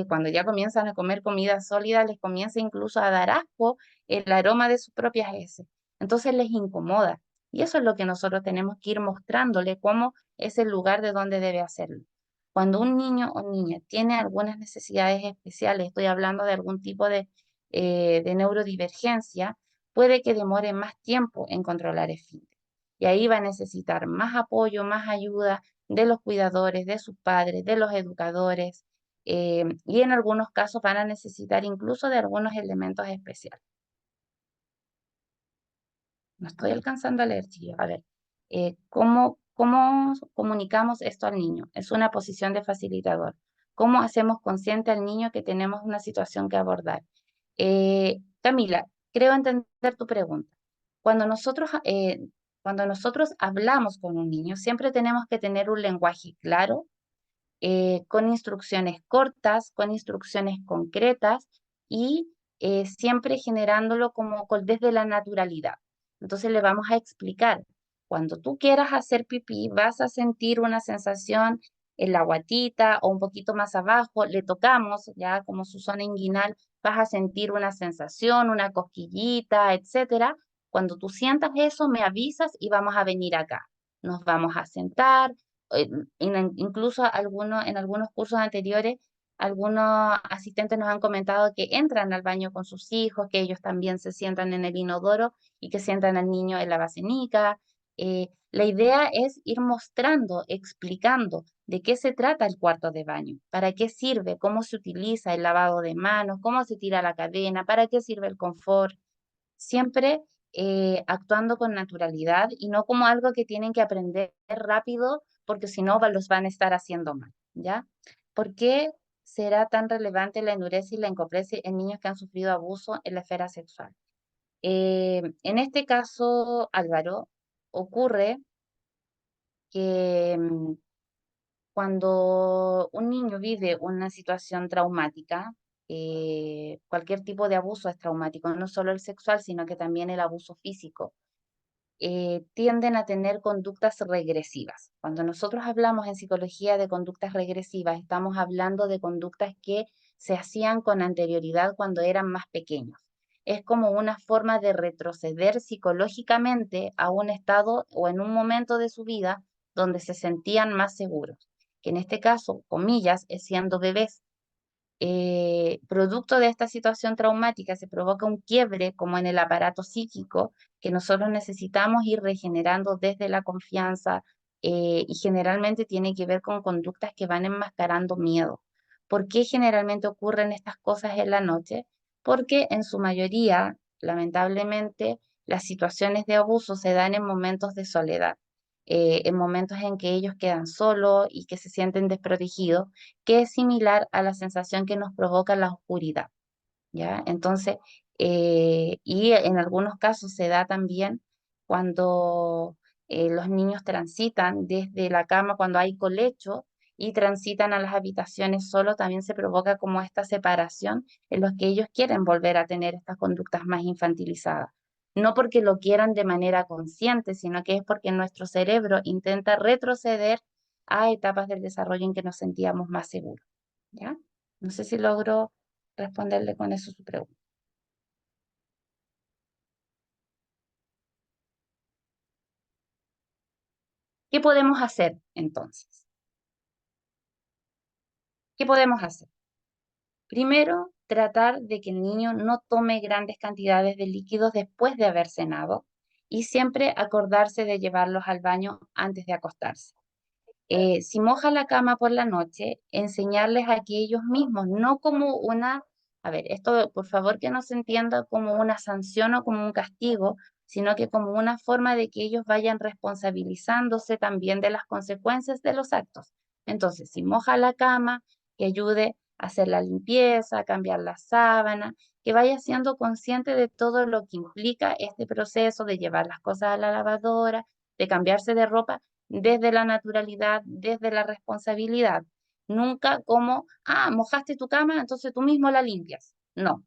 cuando ya comienzan a comer comida sólida, les comienza incluso a dar asco el aroma de sus propias heces. Entonces les incomoda. Y eso es lo que nosotros tenemos que ir mostrándole cómo es el lugar de donde debe hacerlo. Cuando un niño o niña tiene algunas necesidades especiales, estoy hablando de algún tipo de neurodivergencia, puede que demore más tiempo en controlar el esfínter. Y ahí va a necesitar más apoyo, más ayuda de los cuidadores, de sus padres, de los educadores, y en algunos casos van a necesitar incluso de algunos elementos especiales. No estoy alcanzando a leer, chicos. A ver, ¿cómo comunicamos esto al niño? Es una posición de facilitador. ¿Cómo hacemos consciente al niño que tenemos una situación que abordar? Camila, creo entender tu pregunta. Cuando nosotros, eh, Cuando nosotros hablamos con un niño, siempre tenemos que tener un lenguaje claro, con instrucciones cortas, con instrucciones concretas y siempre generándolo desde la naturalidad. Entonces le vamos a explicar, cuando tú quieras hacer pipí, vas a sentir una sensación en la guatita o un poquito más abajo, le tocamos ya como su zona inguinal, vas a sentir una sensación, una cosquillita, etcétera. Cuando tú sientas eso, me avisas y vamos a venir acá. Nos vamos a sentar, eh, incluso en algunos cursos anteriores, algunos asistentes nos han comentado que entran al baño con sus hijos, que ellos también se sientan en el inodoro y que sientan al niño en la basenica. La idea es ir mostrando, explicando de qué se trata el cuarto de baño, para qué sirve, cómo se utiliza el lavado de manos, cómo se tira la cadena, para qué sirve el confort, siempre actuando con naturalidad y no como algo que tienen que aprender rápido porque si no los van a estar haciendo mal, ¿ya? ¿Por qué será tan relevante la enuresis y la encopresis en niños que han sufrido abuso en la esfera sexual? En este caso, Álvaro, ocurre que cuando un niño vive una situación traumática, cualquier tipo de abuso es traumático, no solo el sexual, sino que también el abuso físico, tienden a tener conductas regresivas. Cuando nosotros hablamos en psicología de conductas regresivas, estamos hablando de conductas que se hacían con anterioridad cuando eran más pequeños. Es como una forma de retroceder psicológicamente a un estado o en un momento de su vida donde se sentían más seguros, que en este caso, comillas, es siendo bebés. Producto de esta situación traumática se provoca un quiebre como en el aparato psíquico que nosotros necesitamos ir regenerando desde la confianza, y generalmente tiene que ver con conductas que van enmascarando miedo. ¿Por qué generalmente ocurren estas cosas en la noche? Porque en su mayoría, lamentablemente, las situaciones de abuso se dan en momentos de soledad, en momentos en que ellos quedan solos y que se sienten desprotegidos, que es similar a la sensación que nos provoca la oscuridad, ¿ya? Entonces, y en algunos casos se da también cuando los niños transitan desde la cama, cuando hay colecho, y transitan a las habitaciones solo, también se provoca como esta separación en los que ellos quieren volver a tener estas conductas más infantilizadas. No porque lo quieran de manera consciente, sino que es porque nuestro cerebro intenta retroceder a etapas del desarrollo en que nos sentíamos más seguros. ¿Ya? No sé si logro responderle con eso su pregunta. ¿Qué podemos hacer entonces? ¿Qué podemos hacer? Primero, tratar de que el niño no tome grandes cantidades de líquidos después de haber cenado y siempre acordarse de llevarlos al baño antes de acostarse. Si moja la cama por la noche, enseñarles a que ellos mismos, no como una, a ver, esto por favor que no se entienda como una sanción o como un castigo, sino que como una forma de que ellos vayan responsabilizándose también de las consecuencias de los actos. Entonces, si moja la cama, que ayude a hacer la limpieza, a cambiar la sábana, que vaya siendo consciente de todo lo que implica este proceso de llevar las cosas a la lavadora, de cambiarse de ropa desde la naturalidad, desde la responsabilidad. Nunca como, mojaste tu cama, entonces tú mismo la limpias. No,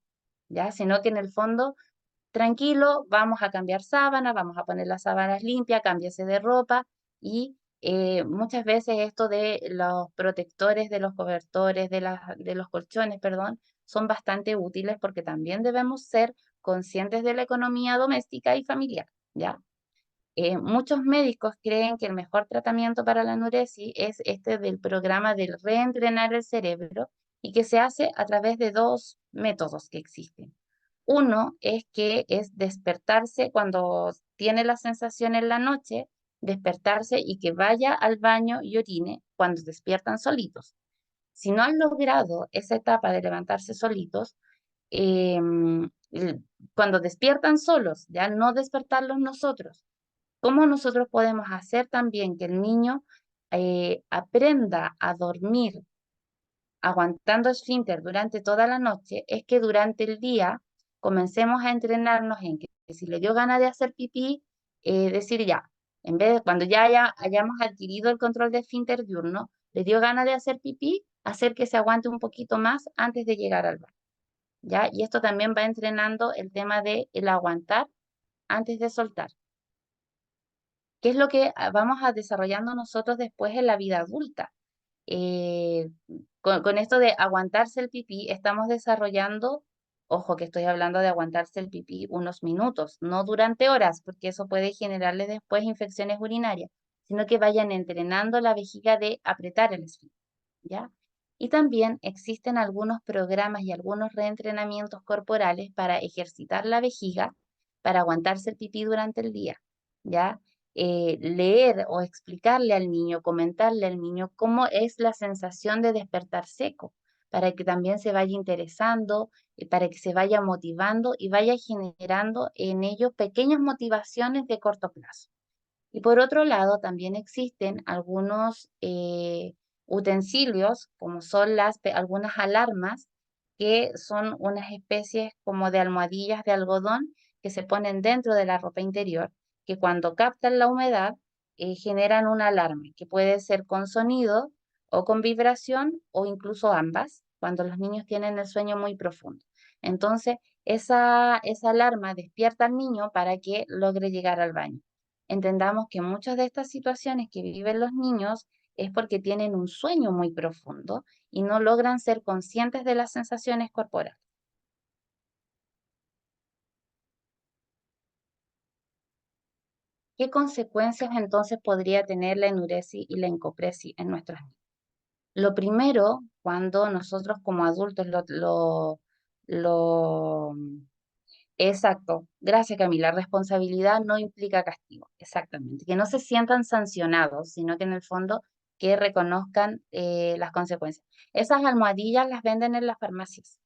ya, sino que en el fondo, tranquilo, vamos a cambiar sábana, vamos a poner las sábanas limpias, cámbiese de ropa y muchas veces esto de los protectores, de los cobertores, de los colchones, perdón, son bastante útiles porque también debemos ser conscientes de la economía doméstica y familiar, ¿ya? Muchos médicos creen que el mejor tratamiento para la enuresis es este del programa del reentrenar el cerebro y que se hace a través de dos métodos que existen. Uno es que es despertarse cuando tiene la sensación en la noche, despertarse y que vaya al baño y orine cuando despiertan solitos. Si no han logrado esa etapa de levantarse solitos, cuando despiertan solos, ya no despertarlos nosotros. ¿Cómo nosotros podemos hacer también que el niño aprenda a dormir aguantando esfínter durante toda la noche? Es que durante el día comencemos a entrenarnos en que si le dio ganas de hacer pipí, decir ya, en vez de cuando ya hayamos adquirido el control de esfínter diurno, le dio ganas de hacer pipí, hacer que se aguante un poquito más antes de llegar al baño, ¿ya? Y esto también va entrenando el tema de el aguantar antes de soltar. ¿Qué es lo que vamos a desarrollando nosotros después en la vida adulta? Eh, con esto de aguantarse el pipí, estamos desarrollando, ojo que estoy hablando de aguantarse el pipí unos minutos, no durante horas, porque eso puede generarle después infecciones urinarias, sino que vayan entrenando la vejiga de apretar el esfínter, ¿ya? Y también existen algunos programas y algunos reentrenamientos corporales para ejercitar la vejiga, para aguantarse el pipí durante el día, ¿ya? Leer o explicarle al niño, comentarle al niño cómo es la sensación de despertar seco, para que también se vaya interesando, para que se vaya motivando y vaya generando en ellos pequeñas motivaciones de corto plazo. Y por otro lado, también existen algunos utensilios, como son algunas alarmas, que son unas especies como de almohadillas de algodón que se ponen dentro de la ropa interior, que cuando captan la humedad generan una alarma, que puede ser con sonido o con vibración o incluso ambas, cuando los niños tienen el sueño muy profundo. Entonces, esa alarma despierta al niño para que logre llegar al baño. Entendamos que muchas de estas situaciones que viven los niños es porque tienen un sueño muy profundo y no logran ser conscientes de las sensaciones corporales. ¿Qué consecuencias entonces podría tener la enuresis y la encopresis en nuestros niños? Lo primero, cuando nosotros como adultos lo exacto. Gracias, Camila. Responsabilidad no implica castigo. Exactamente. Que no se sientan sancionados, sino que en el fondo que reconozcan las consecuencias. Esas almohadillas las venden en las farmacias.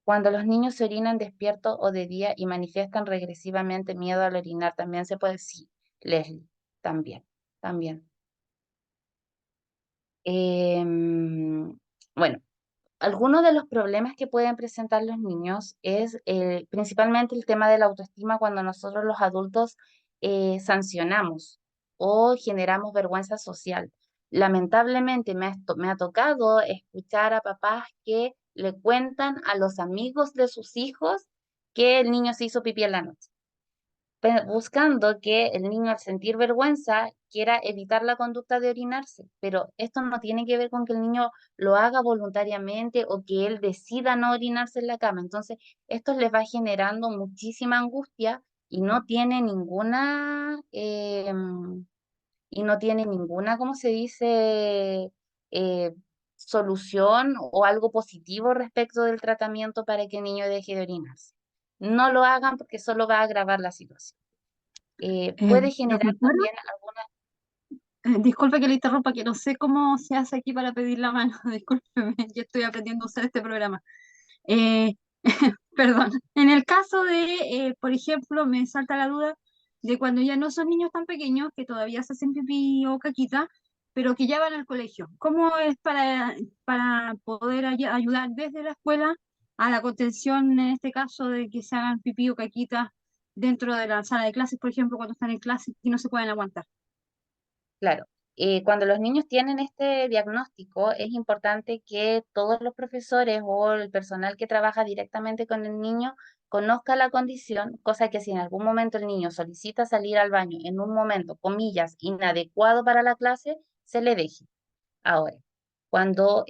Cuando los niños se orinan despiertos o de día y manifiestan regresivamente miedo al orinar, también se puede, sí, Leslie, también, también. bueno, algunos de los problemas que pueden presentar los niños es principalmente el tema de la autoestima cuando nosotros los adultos sancionamos o generamos vergüenza social. Lamentablemente me ha tocado escuchar a papás que le cuentan a los amigos de sus hijos que el niño se hizo pipí en la noche buscando que el niño al sentir vergüenza quiera evitar la conducta de orinarse, pero esto no tiene que ver con que el niño lo haga voluntariamente o que él decida no orinarse en la cama. Entonces, esto les va generando muchísima angustia y no tiene ninguna, ¿cómo se dice? Eh, solución o algo positivo respecto del tratamiento para que el niño deje de orinarse. No lo hagan porque solo va a agravar la situación. Puede generar Profesora, también alguna, disculpe que le interrumpa, que no sé cómo se hace aquí para pedir la mano. Discúlpeme, yo estoy aprendiendo a usar este programa. Eh, Perdón. En el caso de, por ejemplo, me salta la duda de cuando ya no son niños tan pequeños, que todavía se hacen pipí o caquita, pero que ya van al colegio. ¿Cómo es para poder ayudar desde la escuela a la contención, en este caso, de que se hagan pipí o caquita dentro de la sala de clases, por ejemplo, cuando están en clase y no se pueden aguantar? claro, cuando los niños tienen este diagnóstico, es importante que todos los profesores o el personal que trabaja directamente con el niño conozca la condición, cosa que si en algún momento el niño solicita salir al baño en un momento, comillas, inadecuado para la clase, se le deje. Ahora, cuando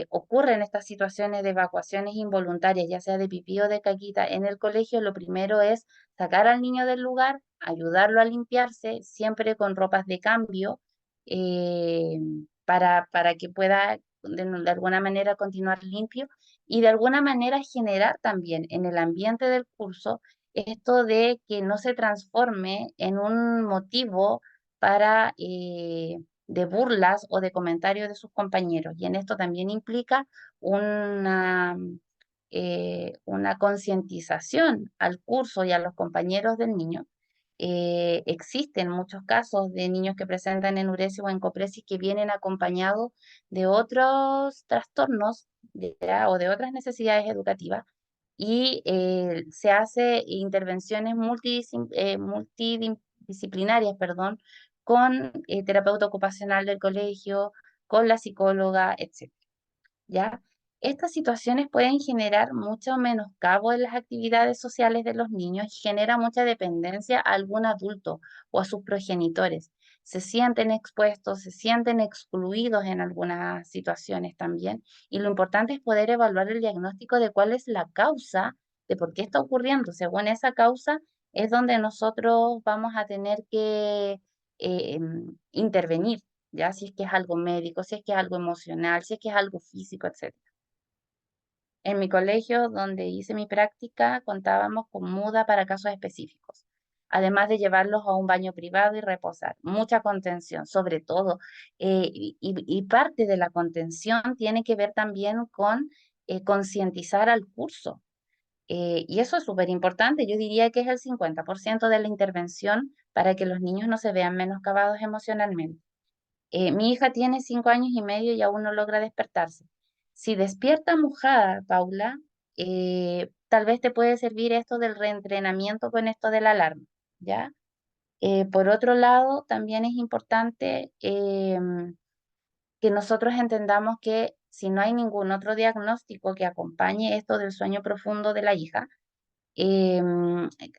ocurren estas situaciones de evacuaciones involuntarias, ya sea de pipí o de caquita en el colegio, lo primero es sacar al niño del lugar, ayudarlo a limpiarse, siempre con ropas de cambio, eh, para que pueda de alguna manera continuar limpio y de alguna manera generar también en el ambiente del curso esto de que no se transforme en un motivo para de burlas o de comentarios de sus compañeros. Y en esto también implica una, una concientización al curso y a los compañeros del niño. Existen muchos casos de niños que presentan enuresis o encopresis que vienen acompañados de otros trastornos o de otras necesidades educativas y se hace intervenciones multidisciplinarias, perdón, con terapeuta ocupacional del colegio, con la psicóloga, etc. ¿Ya? Estas situaciones pueden generar mucho menoscabo en las actividades sociales de los niños y genera mucha dependencia a algún adulto o a sus progenitores. Se sienten expuestos, se sienten excluidos en algunas situaciones también. Y lo importante es poder evaluar el diagnóstico de cuál es la causa de por qué está ocurriendo. Según esa causa es donde nosotros vamos a tener que intervenir. ¿Ya? Si es que es algo médico, si es que es algo emocional, si es que es algo físico, etcétera. En mi colegio, donde hice mi práctica, contábamos con muda para casos específicos, además de llevarlos a un baño privado y reposar. Mucha contención, sobre todo. Y parte de la contención tiene que ver también con concientizar al curso. Y eso es súper importante. Yo diría que es el 50% de la intervención para que los niños no se vean menoscabados emocionalmente. Mi hija tiene 5 años y medio y aún no logra despertarse. Si despierta mojada, Paula, tal vez te puede servir esto del reentrenamiento con esto de la alarma, ¿ya? Por otro lado, también es importante que nosotros entendamos que si no hay ningún otro diagnóstico que acompañe esto del sueño profundo de la hija,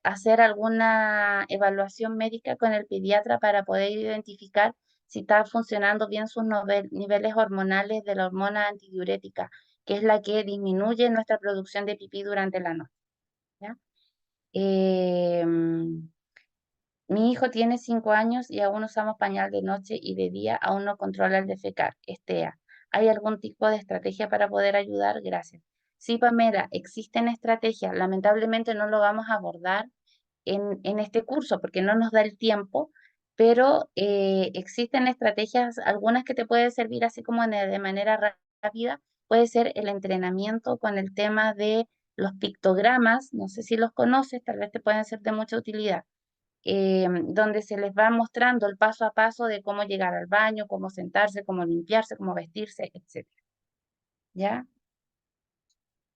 hacer alguna evaluación médica con el pediatra para poder identificar si está funcionando bien sus niveles hormonales de la hormona antidiurética, que es la que disminuye nuestra producción de pipí durante la noche. ¿Ya? Em, Mi hijo tiene 5 años y aún usamos pañal de noche y de día, aún no controla el defecar, estea. ¿Hay algún tipo de estrategia para poder ayudar? Gracias. Sí, Pamela, existen estrategias. Lamentablemente no lo vamos a abordar en este curso porque no nos da el tiempo, pero existen estrategias, algunas que te pueden servir así como de manera rápida. Puede ser el entrenamiento con el tema de los pictogramas, no sé si los conoces, tal vez te pueden ser de mucha utilidad donde se les va mostrando el paso a paso de cómo llegar al baño, cómo sentarse, cómo limpiarse, cómo vestirse, etc. ¿ya?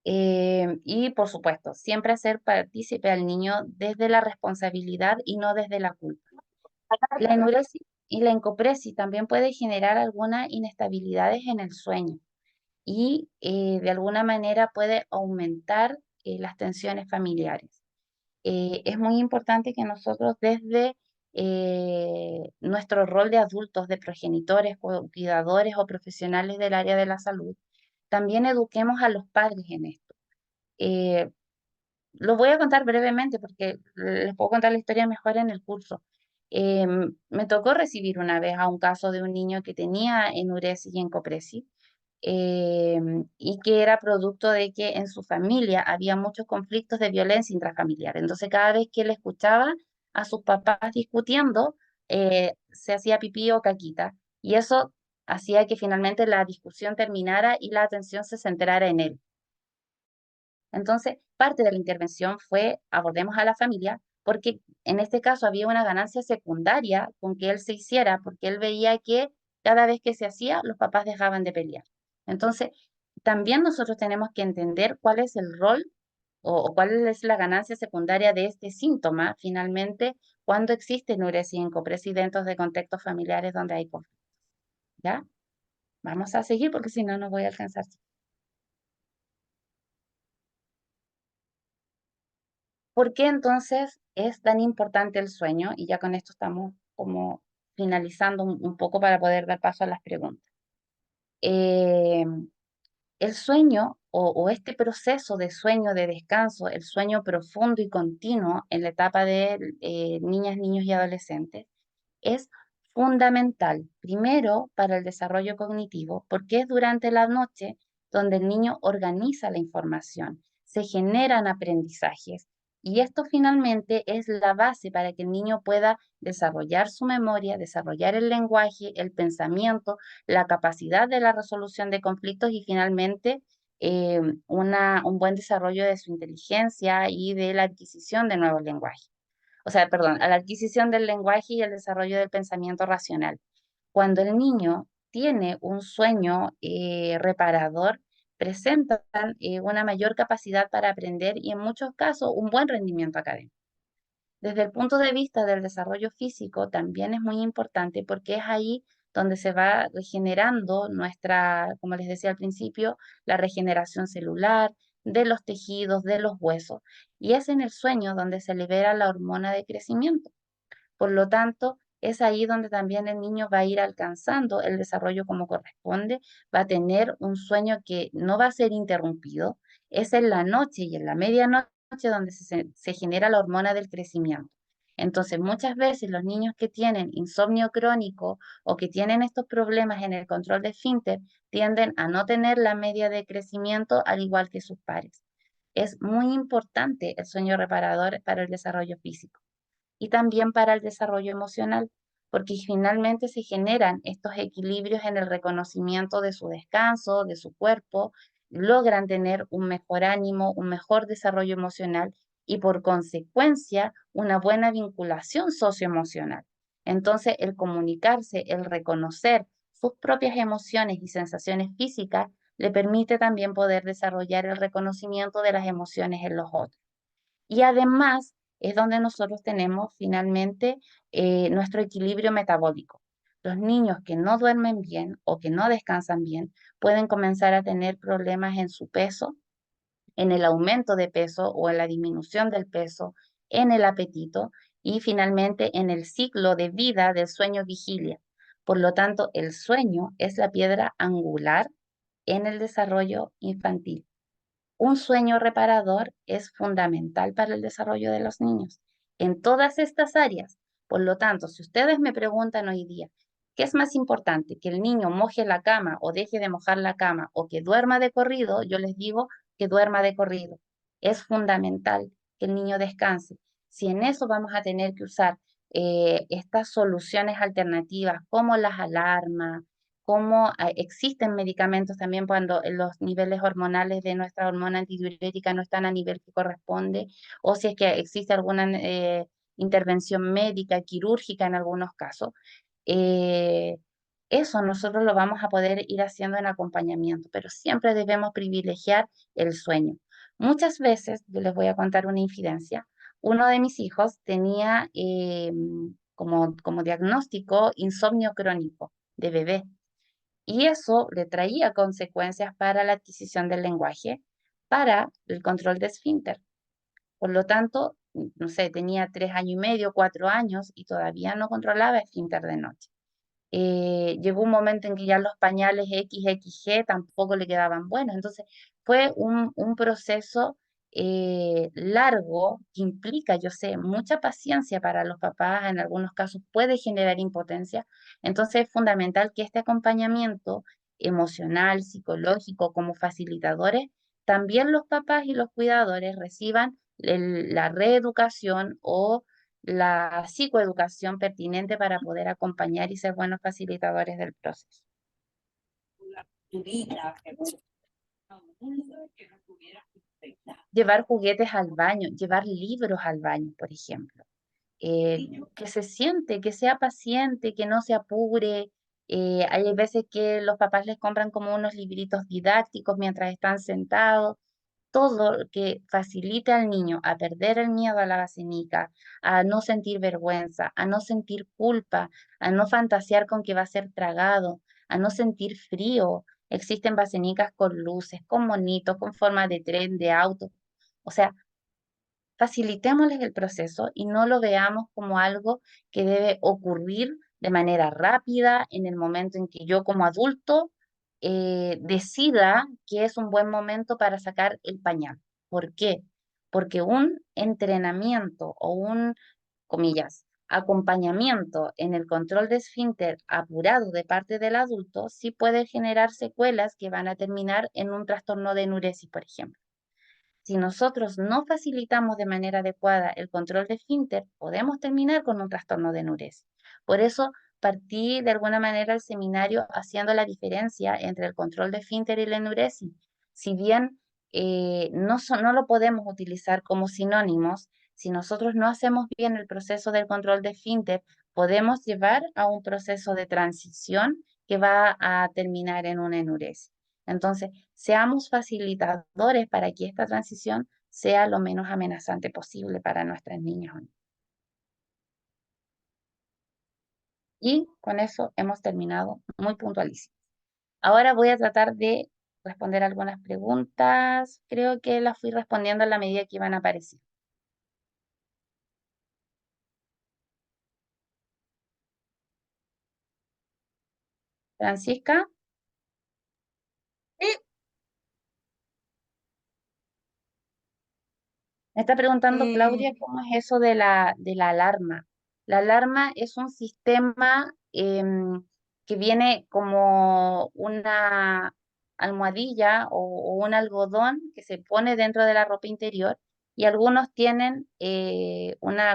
Y por supuesto, siempre hacer partícipe al niño desde la responsabilidad y no desde la culpa. La enuresis y la encopresis también puede generar algunas inestabilidades en el sueño y de alguna manera puede aumentar las tensiones familiares. Es muy importante que nosotros desde nuestro rol de adultos, de progenitores, cuidadores o profesionales del área de la salud, también eduquemos a los padres en esto. Eh, lo voy a contar brevemente porque les puedo contar la historia mejor en el curso. Me tocó recibir una vez a un caso de un niño que tenía enuresis y encopresis y que era producto de que en su familia había muchos conflictos de violencia intrafamiliar. Entonces, cada vez que él escuchaba a sus papás discutiendo, se hacía pipí o caquita. Y eso hacía que finalmente la discusión terminara y la atención se centrara en él. Entonces, parte de la intervención fue abordemos a la familia, porque en este caso había una ganancia secundaria con que él se hiciera, porque él veía que cada vez que se hacía, los papás dejaban de pelear. Entonces, también nosotros tenemos que entender cuál es el rol o cuál es la ganancia secundaria de este síntoma, finalmente, cuando existe enuresis y encopresis dentro de contextos familiares donde hay conflicto. ¿Ya? Vamos a seguir porque si no, no voy a alcanzar. ¿Por qué entonces es tan importante el sueño? Y ya con esto estamos como finalizando un poco para poder dar paso a las preguntas. Eh, el sueño o este proceso de sueño, de descanso, el sueño profundo y continuo en la etapa de niñas, niños y adolescentes, es fundamental, primero para el desarrollo cognitivo, porque es durante la noche donde el niño organiza la información, se generan aprendizajes y esto finalmente es la base para que el niño pueda desarrollar su memoria, desarrollar el lenguaje, el pensamiento, la capacidad de la resolución de conflictos y finalmente un buen desarrollo de su inteligencia y de la adquisición de nuevos lenguajes, o sea, perdón, a la adquisición del lenguaje y el desarrollo del pensamiento racional. Cuando el niño tiene un sueño reparador, presentan una mayor capacidad para aprender y en muchos casos un buen rendimiento académico. Desde el punto de vista del desarrollo físico también es muy importante porque es ahí donde se va regenerando nuestra, como les decía al principio, la regeneración celular de los tejidos, de los huesos. Y es en el sueño donde se libera la hormona de crecimiento. Por lo tanto, es ahí donde también el niño va a ir alcanzando el desarrollo como corresponde, va a tener un sueño que no va a ser interrumpido. Es en la noche y en la medianoche donde se genera la hormona del crecimiento. Entonces, muchas veces los niños que tienen insomnio crónico o que tienen estos problemas en el control de esfínter tienden a no tener la media de crecimiento al igual que sus pares. Es muy importante el sueño reparador para el desarrollo físico y también para el desarrollo emocional, porque finalmente se generan estos equilibrios en el reconocimiento de su descanso, de su cuerpo, logran tener un mejor ánimo, un mejor desarrollo emocional y por consecuencia una buena vinculación socioemocional. Entonces, el comunicarse, el reconocer sus propias emociones y sensaciones físicas le permite también poder desarrollar el reconocimiento de las emociones en los otros. Y además es donde nosotros tenemos finalmente nuestro equilibrio metabólico. Los niños que no duermen bien o que no descansan bien pueden comenzar a tener problemas en su peso, en el aumento de peso o en la disminución del peso, en el apetito y finalmente en el ciclo de vida del sueño vigilia. Por lo tanto, el sueño es la piedra angular en el desarrollo infantil. Un sueño reparador es fundamental para el desarrollo de los niños en todas estas áreas. Por lo tanto, si ustedes me preguntan hoy día, ¿qué es más importante? ¿Que el niño moje la cama o deje de mojar la cama o que duerma de corrido? Yo les digo que duerma de corrido. Es fundamental que el niño descanse. Si en eso vamos a tener que usar estas soluciones alternativas como las alarmas, cómo existen medicamentos también cuando los niveles hormonales de nuestra hormona antidiurética no están a nivel que corresponde, o si es que existe alguna intervención médica, quirúrgica en algunos casos. Eh, Eso nosotros lo vamos a poder ir haciendo en acompañamiento, pero siempre debemos privilegiar el sueño. Muchas veces, yo les voy a contar una infidencia, uno de mis hijos tenía como diagnóstico insomnio crónico de bebé y eso le traía consecuencias para la adquisición del lenguaje, para el control de esfínter. Por lo tanto, no sé, tenía 3 años y medio, 4 años y todavía no controlaba esfínter de noche. Llegó un momento en que ya los pañales XXG tampoco le quedaban buenos. Entonces, fue un proceso largo que implica, yo sé, mucha paciencia para los papás, en algunos casos puede generar impotencia. Entonces, es fundamental que este acompañamiento emocional, psicológico, como facilitadores, también los papás y los cuidadores reciban la reeducación o la psicoeducación pertinente para poder acompañar y ser buenos facilitadores del proceso. Llevar juguetes al baño, llevar libros al baño, por ejemplo. Que se siente, que sea paciente, que no se apure. Hay veces que los papás les compran como unos libritos didácticos mientras están sentados, todo lo que facilite al niño a perder el miedo a la vacinica, a no sentir vergüenza, a no sentir culpa, a no fantasear con que va a ser tragado, a no sentir frío. Existen vacinicas con luces, con monitos, con forma de tren, de auto. O sea, facilitémosles el proceso y no lo veamos como algo que debe ocurrir de manera rápida en el momento en que yo como adulto decida que es un buen momento para sacar el pañal. ¿Por qué? Porque un entrenamiento o un, comillas, acompañamiento en el control de esfínter apurado de parte del adulto sí puede generar secuelas que van a terminar en un trastorno de enuresis, por ejemplo. Si nosotros no facilitamos de manera adecuada el control de esfínter, podemos terminar con un trastorno de enuresis. Por eso partí de alguna manera el seminario haciendo la diferencia entre el control de esfínter y la enuresis. Si bien no lo podemos utilizar como sinónimos, si nosotros no hacemos bien el proceso del control de esfínter, podemos llevar a un proceso de transición que va a terminar en una enuresis. Entonces, seamos facilitadores para que esta transición sea lo menos amenazante posible para nuestras niñas. Y con eso hemos terminado muy puntualísimo. Ahora voy a tratar de responder algunas preguntas. Creo que las fui respondiendo en la medida que iban apareciendo. Francisca, me está preguntando Eh, Claudia cómo es eso de la alarma. La alarma es un sistema que viene como una almohadilla o un algodón que se pone dentro de la ropa interior y algunos tienen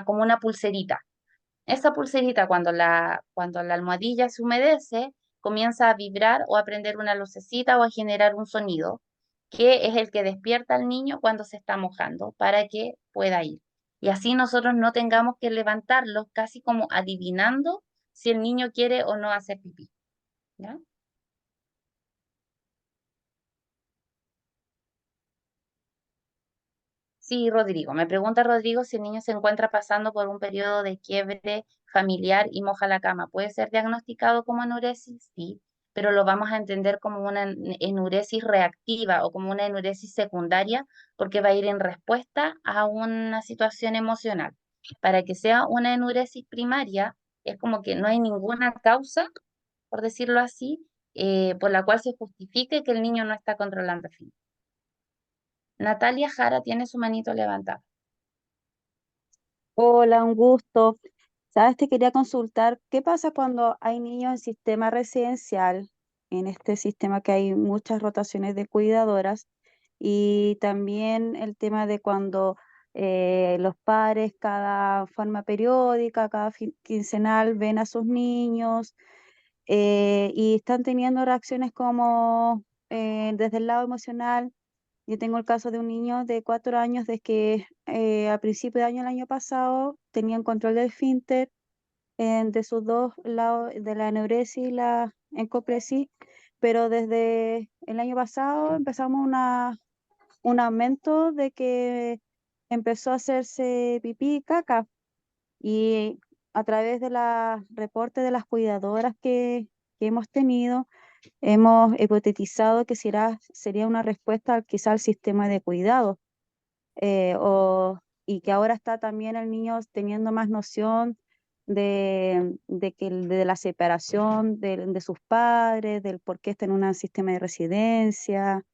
como una pulserita. Esa pulserita cuando la almohadilla se humedece, comienza a vibrar o a prender una lucecita o a generar un sonido, que es el que despierta al niño cuando se está mojando para que pueda ir. Y así nosotros no tengamos que levantarlo casi como adivinando si el niño quiere o no hacer pipí. ¿Ya? Sí, Rodrigo. Me pregunta Rodrigo si el niño se encuentra pasando por un periodo de quiebre familiar y moja la cama. ¿Puede ser diagnosticado como enuresis? Sí, pero lo vamos a entender como una enuresis reactiva o como una enuresis secundaria porque va a ir en respuesta a una situación emocional. Para que sea una enuresis primaria, es como que no hay ninguna causa, por decirlo así, por la cual se justifique que el niño no está controlando el fin. Natalia Jara tiene su manito levantada. Hola, un gusto. Sabes, te quería consultar, ¿qué pasa cuando hay niños en sistema residencial, en este sistema que hay muchas rotaciones de cuidadoras, y también el tema de cuando los padres cada forma periódica, cada quincenal ven a sus niños y están teniendo reacciones como desde el lado emocional? Yo tengo el caso de un niño de 4 años de que a principio de año, el año pasado, tenían control del esfínter de sus dos lados, de la enuresis y en Copresi, pero desde el año pasado empezamos un aumento de que empezó a hacerse pipí y caca. Y a través de los reportes de las cuidadoras que hemos tenido, hemos hipotetizado que sería una respuesta quizá al sistema de cuidado, y que ahora está también el niño teniendo más noción de la separación de sus padres, del por qué está en un sistema de residencia.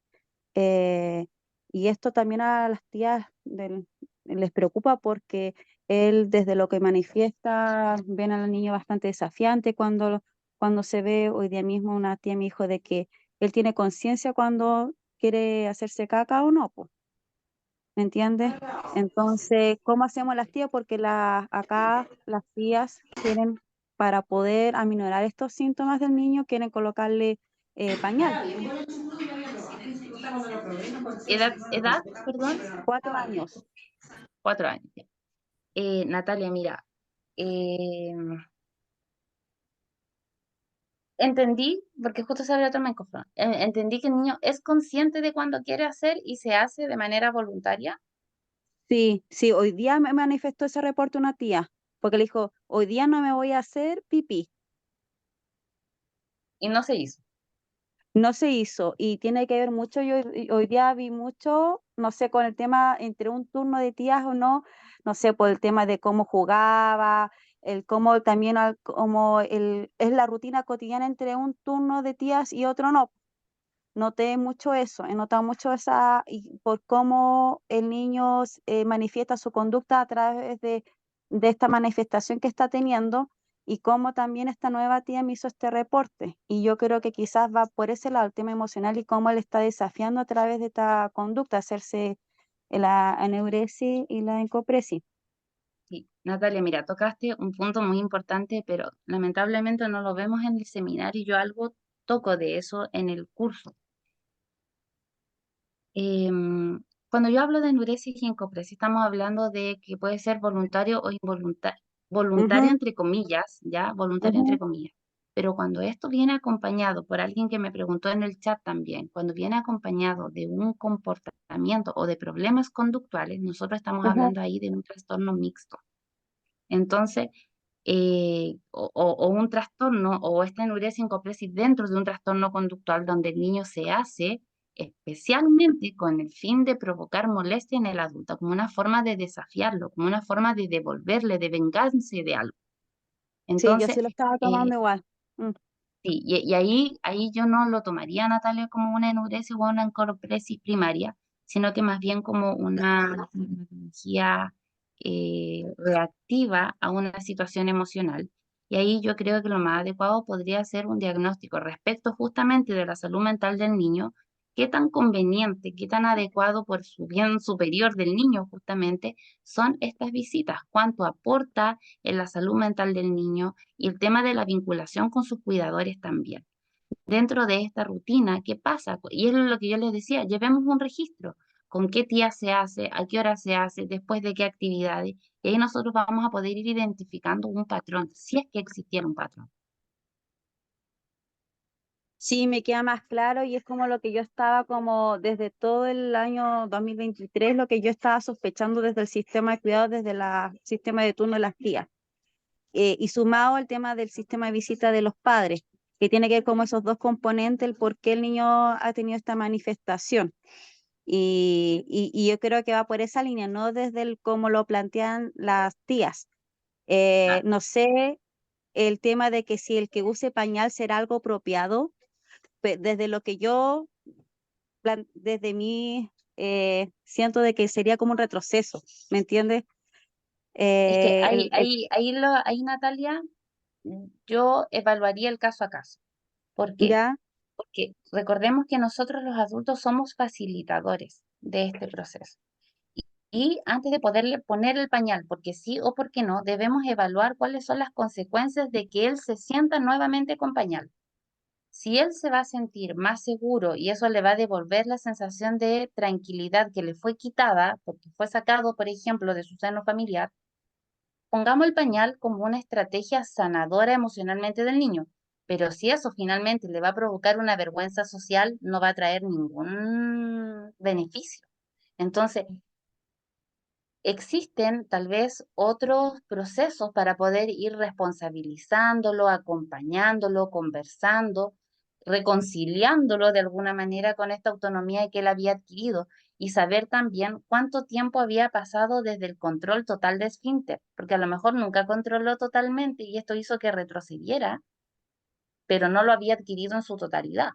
Y esto también a las tías les preocupa porque él, desde lo que manifiesta, ven al niño bastante desafiante cuando se ve. Hoy día mismo una tía me dijo de que él tiene conciencia cuando quiere hacerse caca o no, po, ¿me entiendes? Entonces, ¿cómo hacemos las tías? Porque acá las tías quieren, para poder aminorar estos síntomas del niño, quieren colocarle pañal. Edad, perdón, 4 años. 4 años. Natalia, mira, eh, entendí, porque justo se abrió otro micrófono, entendí que el niño es consciente de cuando quiere hacer y se hace de manera voluntaria Sí, sí, hoy día me manifestó ese reporte una tía, porque le dijo, hoy día no me voy a hacer pipí. y no se hizo. No se hizo y tiene que ver mucho, yo hoy día vi mucho, no sé, con el tema entre un turno de tías o no, no sé, por el tema de cómo jugaba, el cómo también, es la rutina cotidiana entre un turno de tías y otro no. Noté mucho eso, he notado mucho y por cómo el niño manifiesta su conducta a través de esta manifestación que está teniendo y cómo también esta nueva tía me hizo este reporte. Y yo creo que quizás va por ese lado, el tema emocional y cómo él está desafiando a través de esta conducta, hacerse la aneuresis y la encopresis. Sí, Natalia, mira, tocaste un punto muy importante, pero lamentablemente no lo vemos en el seminario y yo algo toco de eso en el curso. Cuando yo hablo de enuresis y encopresis, estamos hablando de que puede ser voluntario o involuntario, voluntario Ujú, entre comillas, ¿ya? Voluntario entre ujú, comillas. Pero cuando esto viene acompañado por alguien que me preguntó en el chat también, cuando viene acompañado de un comportamiento o de problemas conductuales, nosotros estamos ujú. hablando ahí de un trastorno mixto. Entonces, o un trastorno, o esta enuresis encopresis dentro de un trastorno conductual donde el niño se hace especialmente con el fin de provocar molestia en el adulto, como una forma de desafiarlo, como una forma de devolverle, de vengarse de algo. Sí, yo Entonces, sí lo estaba eh, tomando igual. Mm, sí, y ahí yo no lo tomaría, Natalia, como una enuresis o una encopresis primaria, sino que más bien como una patología reactiva a una situación emocional. Y ahí yo creo que lo más adecuado podría ser un diagnóstico respecto justamente de la salud mental del niño, qué tan conveniente, qué tan adecuado por su bien superior del niño justamente son estas visitas, cuánto aporta en la salud mental del niño y el tema de la vinculación con sus cuidadores también. Dentro de esta rutina, ¿qué pasa? Y es lo que yo les decía, llevemos un registro, con qué día se hace, a qué hora se hace, después de qué actividades, y ahí nosotros vamos a poder ir identificando un patrón, si es que existiera un patrón. sí, me queda más claro y es como lo que yo estaba como desde todo el año 2023, lo que yo estaba sospechando desde el sistema de cuidados, desde el sistema de turno de las tías. Y sumado el tema del sistema de visita de los padres, que tiene que ver como esos dos componentes, el por qué el niño ha tenido esta manifestación. Y yo creo que va por esa línea, no desde el cómo lo plantean las tías. Claro. No sé el tema de que si el que use pañal será algo apropiado, desde lo que yo, desde mí, siento de que sería como un retroceso, ¿me entiendes? Es que Eh, el, el- ahí, Natalia, yo evaluaría el caso a caso. ¿Por qué? ¿Ya? Porque recordemos que nosotros los adultos somos facilitadores de este proceso. Y antes de poderle poner el pañal, porque sí o porque no, debemos evaluar cuáles son las consecuencias de que él se sienta nuevamente con pañal. Si él se va a sentir más seguro y eso le va a devolver la sensación de tranquilidad que le fue quitada porque fue sacado, por ejemplo, de su seno familiar, pongamos el pañal como una estrategia sanadora emocionalmente del niño. Pero si eso finalmente le va a provocar una vergüenza social, no va a traer ningún beneficio. Entonces, existen tal vez otros procesos para poder ir responsabilizándolo, acompañándolo, conversando, reconciliándolo de alguna manera con esta autonomía que él había adquirido y saber también cuánto tiempo había pasado desde el control total de esfínter, porque a lo mejor nunca controló totalmente y esto hizo que retrocediera, pero no lo había adquirido en su totalidad.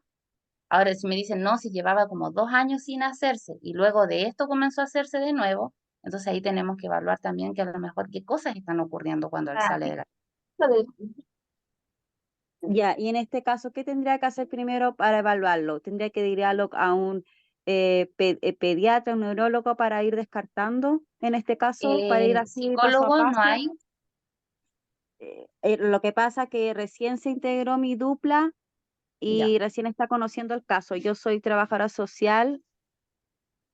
Ahora, si me dicen, no, si llevaba como 2 años sin hacerse y luego de esto comenzó a hacerse de nuevo, entonces ahí tenemos que evaluar también que a lo mejor qué cosas están ocurriendo cuando él sale de la... Ya, y en este caso, ¿qué tendría que hacer primero para evaluarlo? ¿Tendría que ir a un pediatra, un neurólogo para ir descartando, en este caso, para ir así paso a Psicólogo no paso? hay. Lo que pasa que recién se integró mi dupla Ya. y recién está conociendo el caso. Yo soy trabajadora social,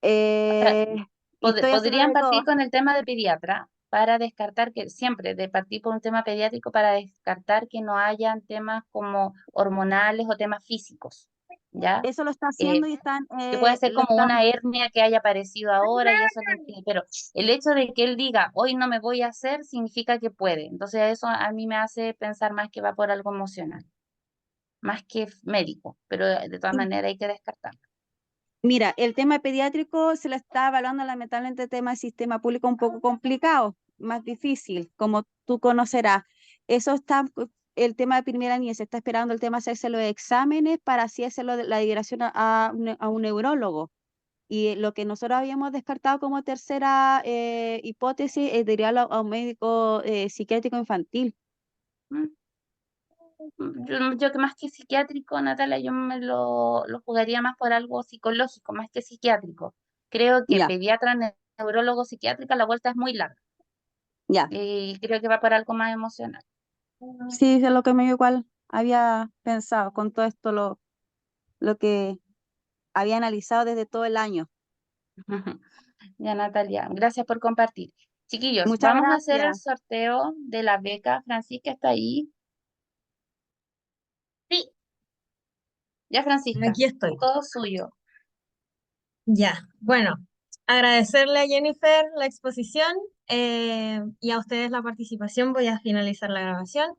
Ahora, y estoy haciendo podrían de todo. partir con el tema de pediatra para descartar que siempre de partir por un tema pediátrico para descartar que no hayan temas como hormonales o temas físicos, ¿ya? Eso lo está Eh, haciendo y están, que puede ser lo como están. una hernia que haya aparecido ahora y eso le impide, pero el hecho de que él diga hoy no me voy a hacer significa que puede. Entonces eso a mí me hace pensar más que va por algo emocional, más que médico, pero de todas maneras hay que descartarlo. Mira, el tema pediátrico se lo está evaluando lamentablemente el tema del sistema público un poco complicado, más difícil, como tú conocerás. Eso está, el tema de primera niñez, se está esperando el tema de hacerse los exámenes para así hacerlo la dirección a un neurólogo. Y lo que nosotros habíamos descartado como tercera hipótesis es derivarlo a un médico psiquiátrico infantil. Mm. Yo que más que psiquiátrico, Natalia, yo me lo jugaría más por algo psicológico, más que psiquiátrico. Creo que Ya, pediatra, neurólogo, psiquiátrica, la vuelta es muy larga ya. y creo que va por algo más emocional. Sí, es lo que me igual había pensado con todo esto, lo que había analizado desde todo el año. Ya, Natalia, gracias por compartir. Chiquillos, Muchas vamos a hacer el gracias. sorteo de la beca. Francisca está ahí. Sí, Ya, Francisca, aquí estoy. todo suyo. Ya, bueno, agradecerle a Jennifer la exposición y a ustedes la participación. Voy a finalizar la grabación.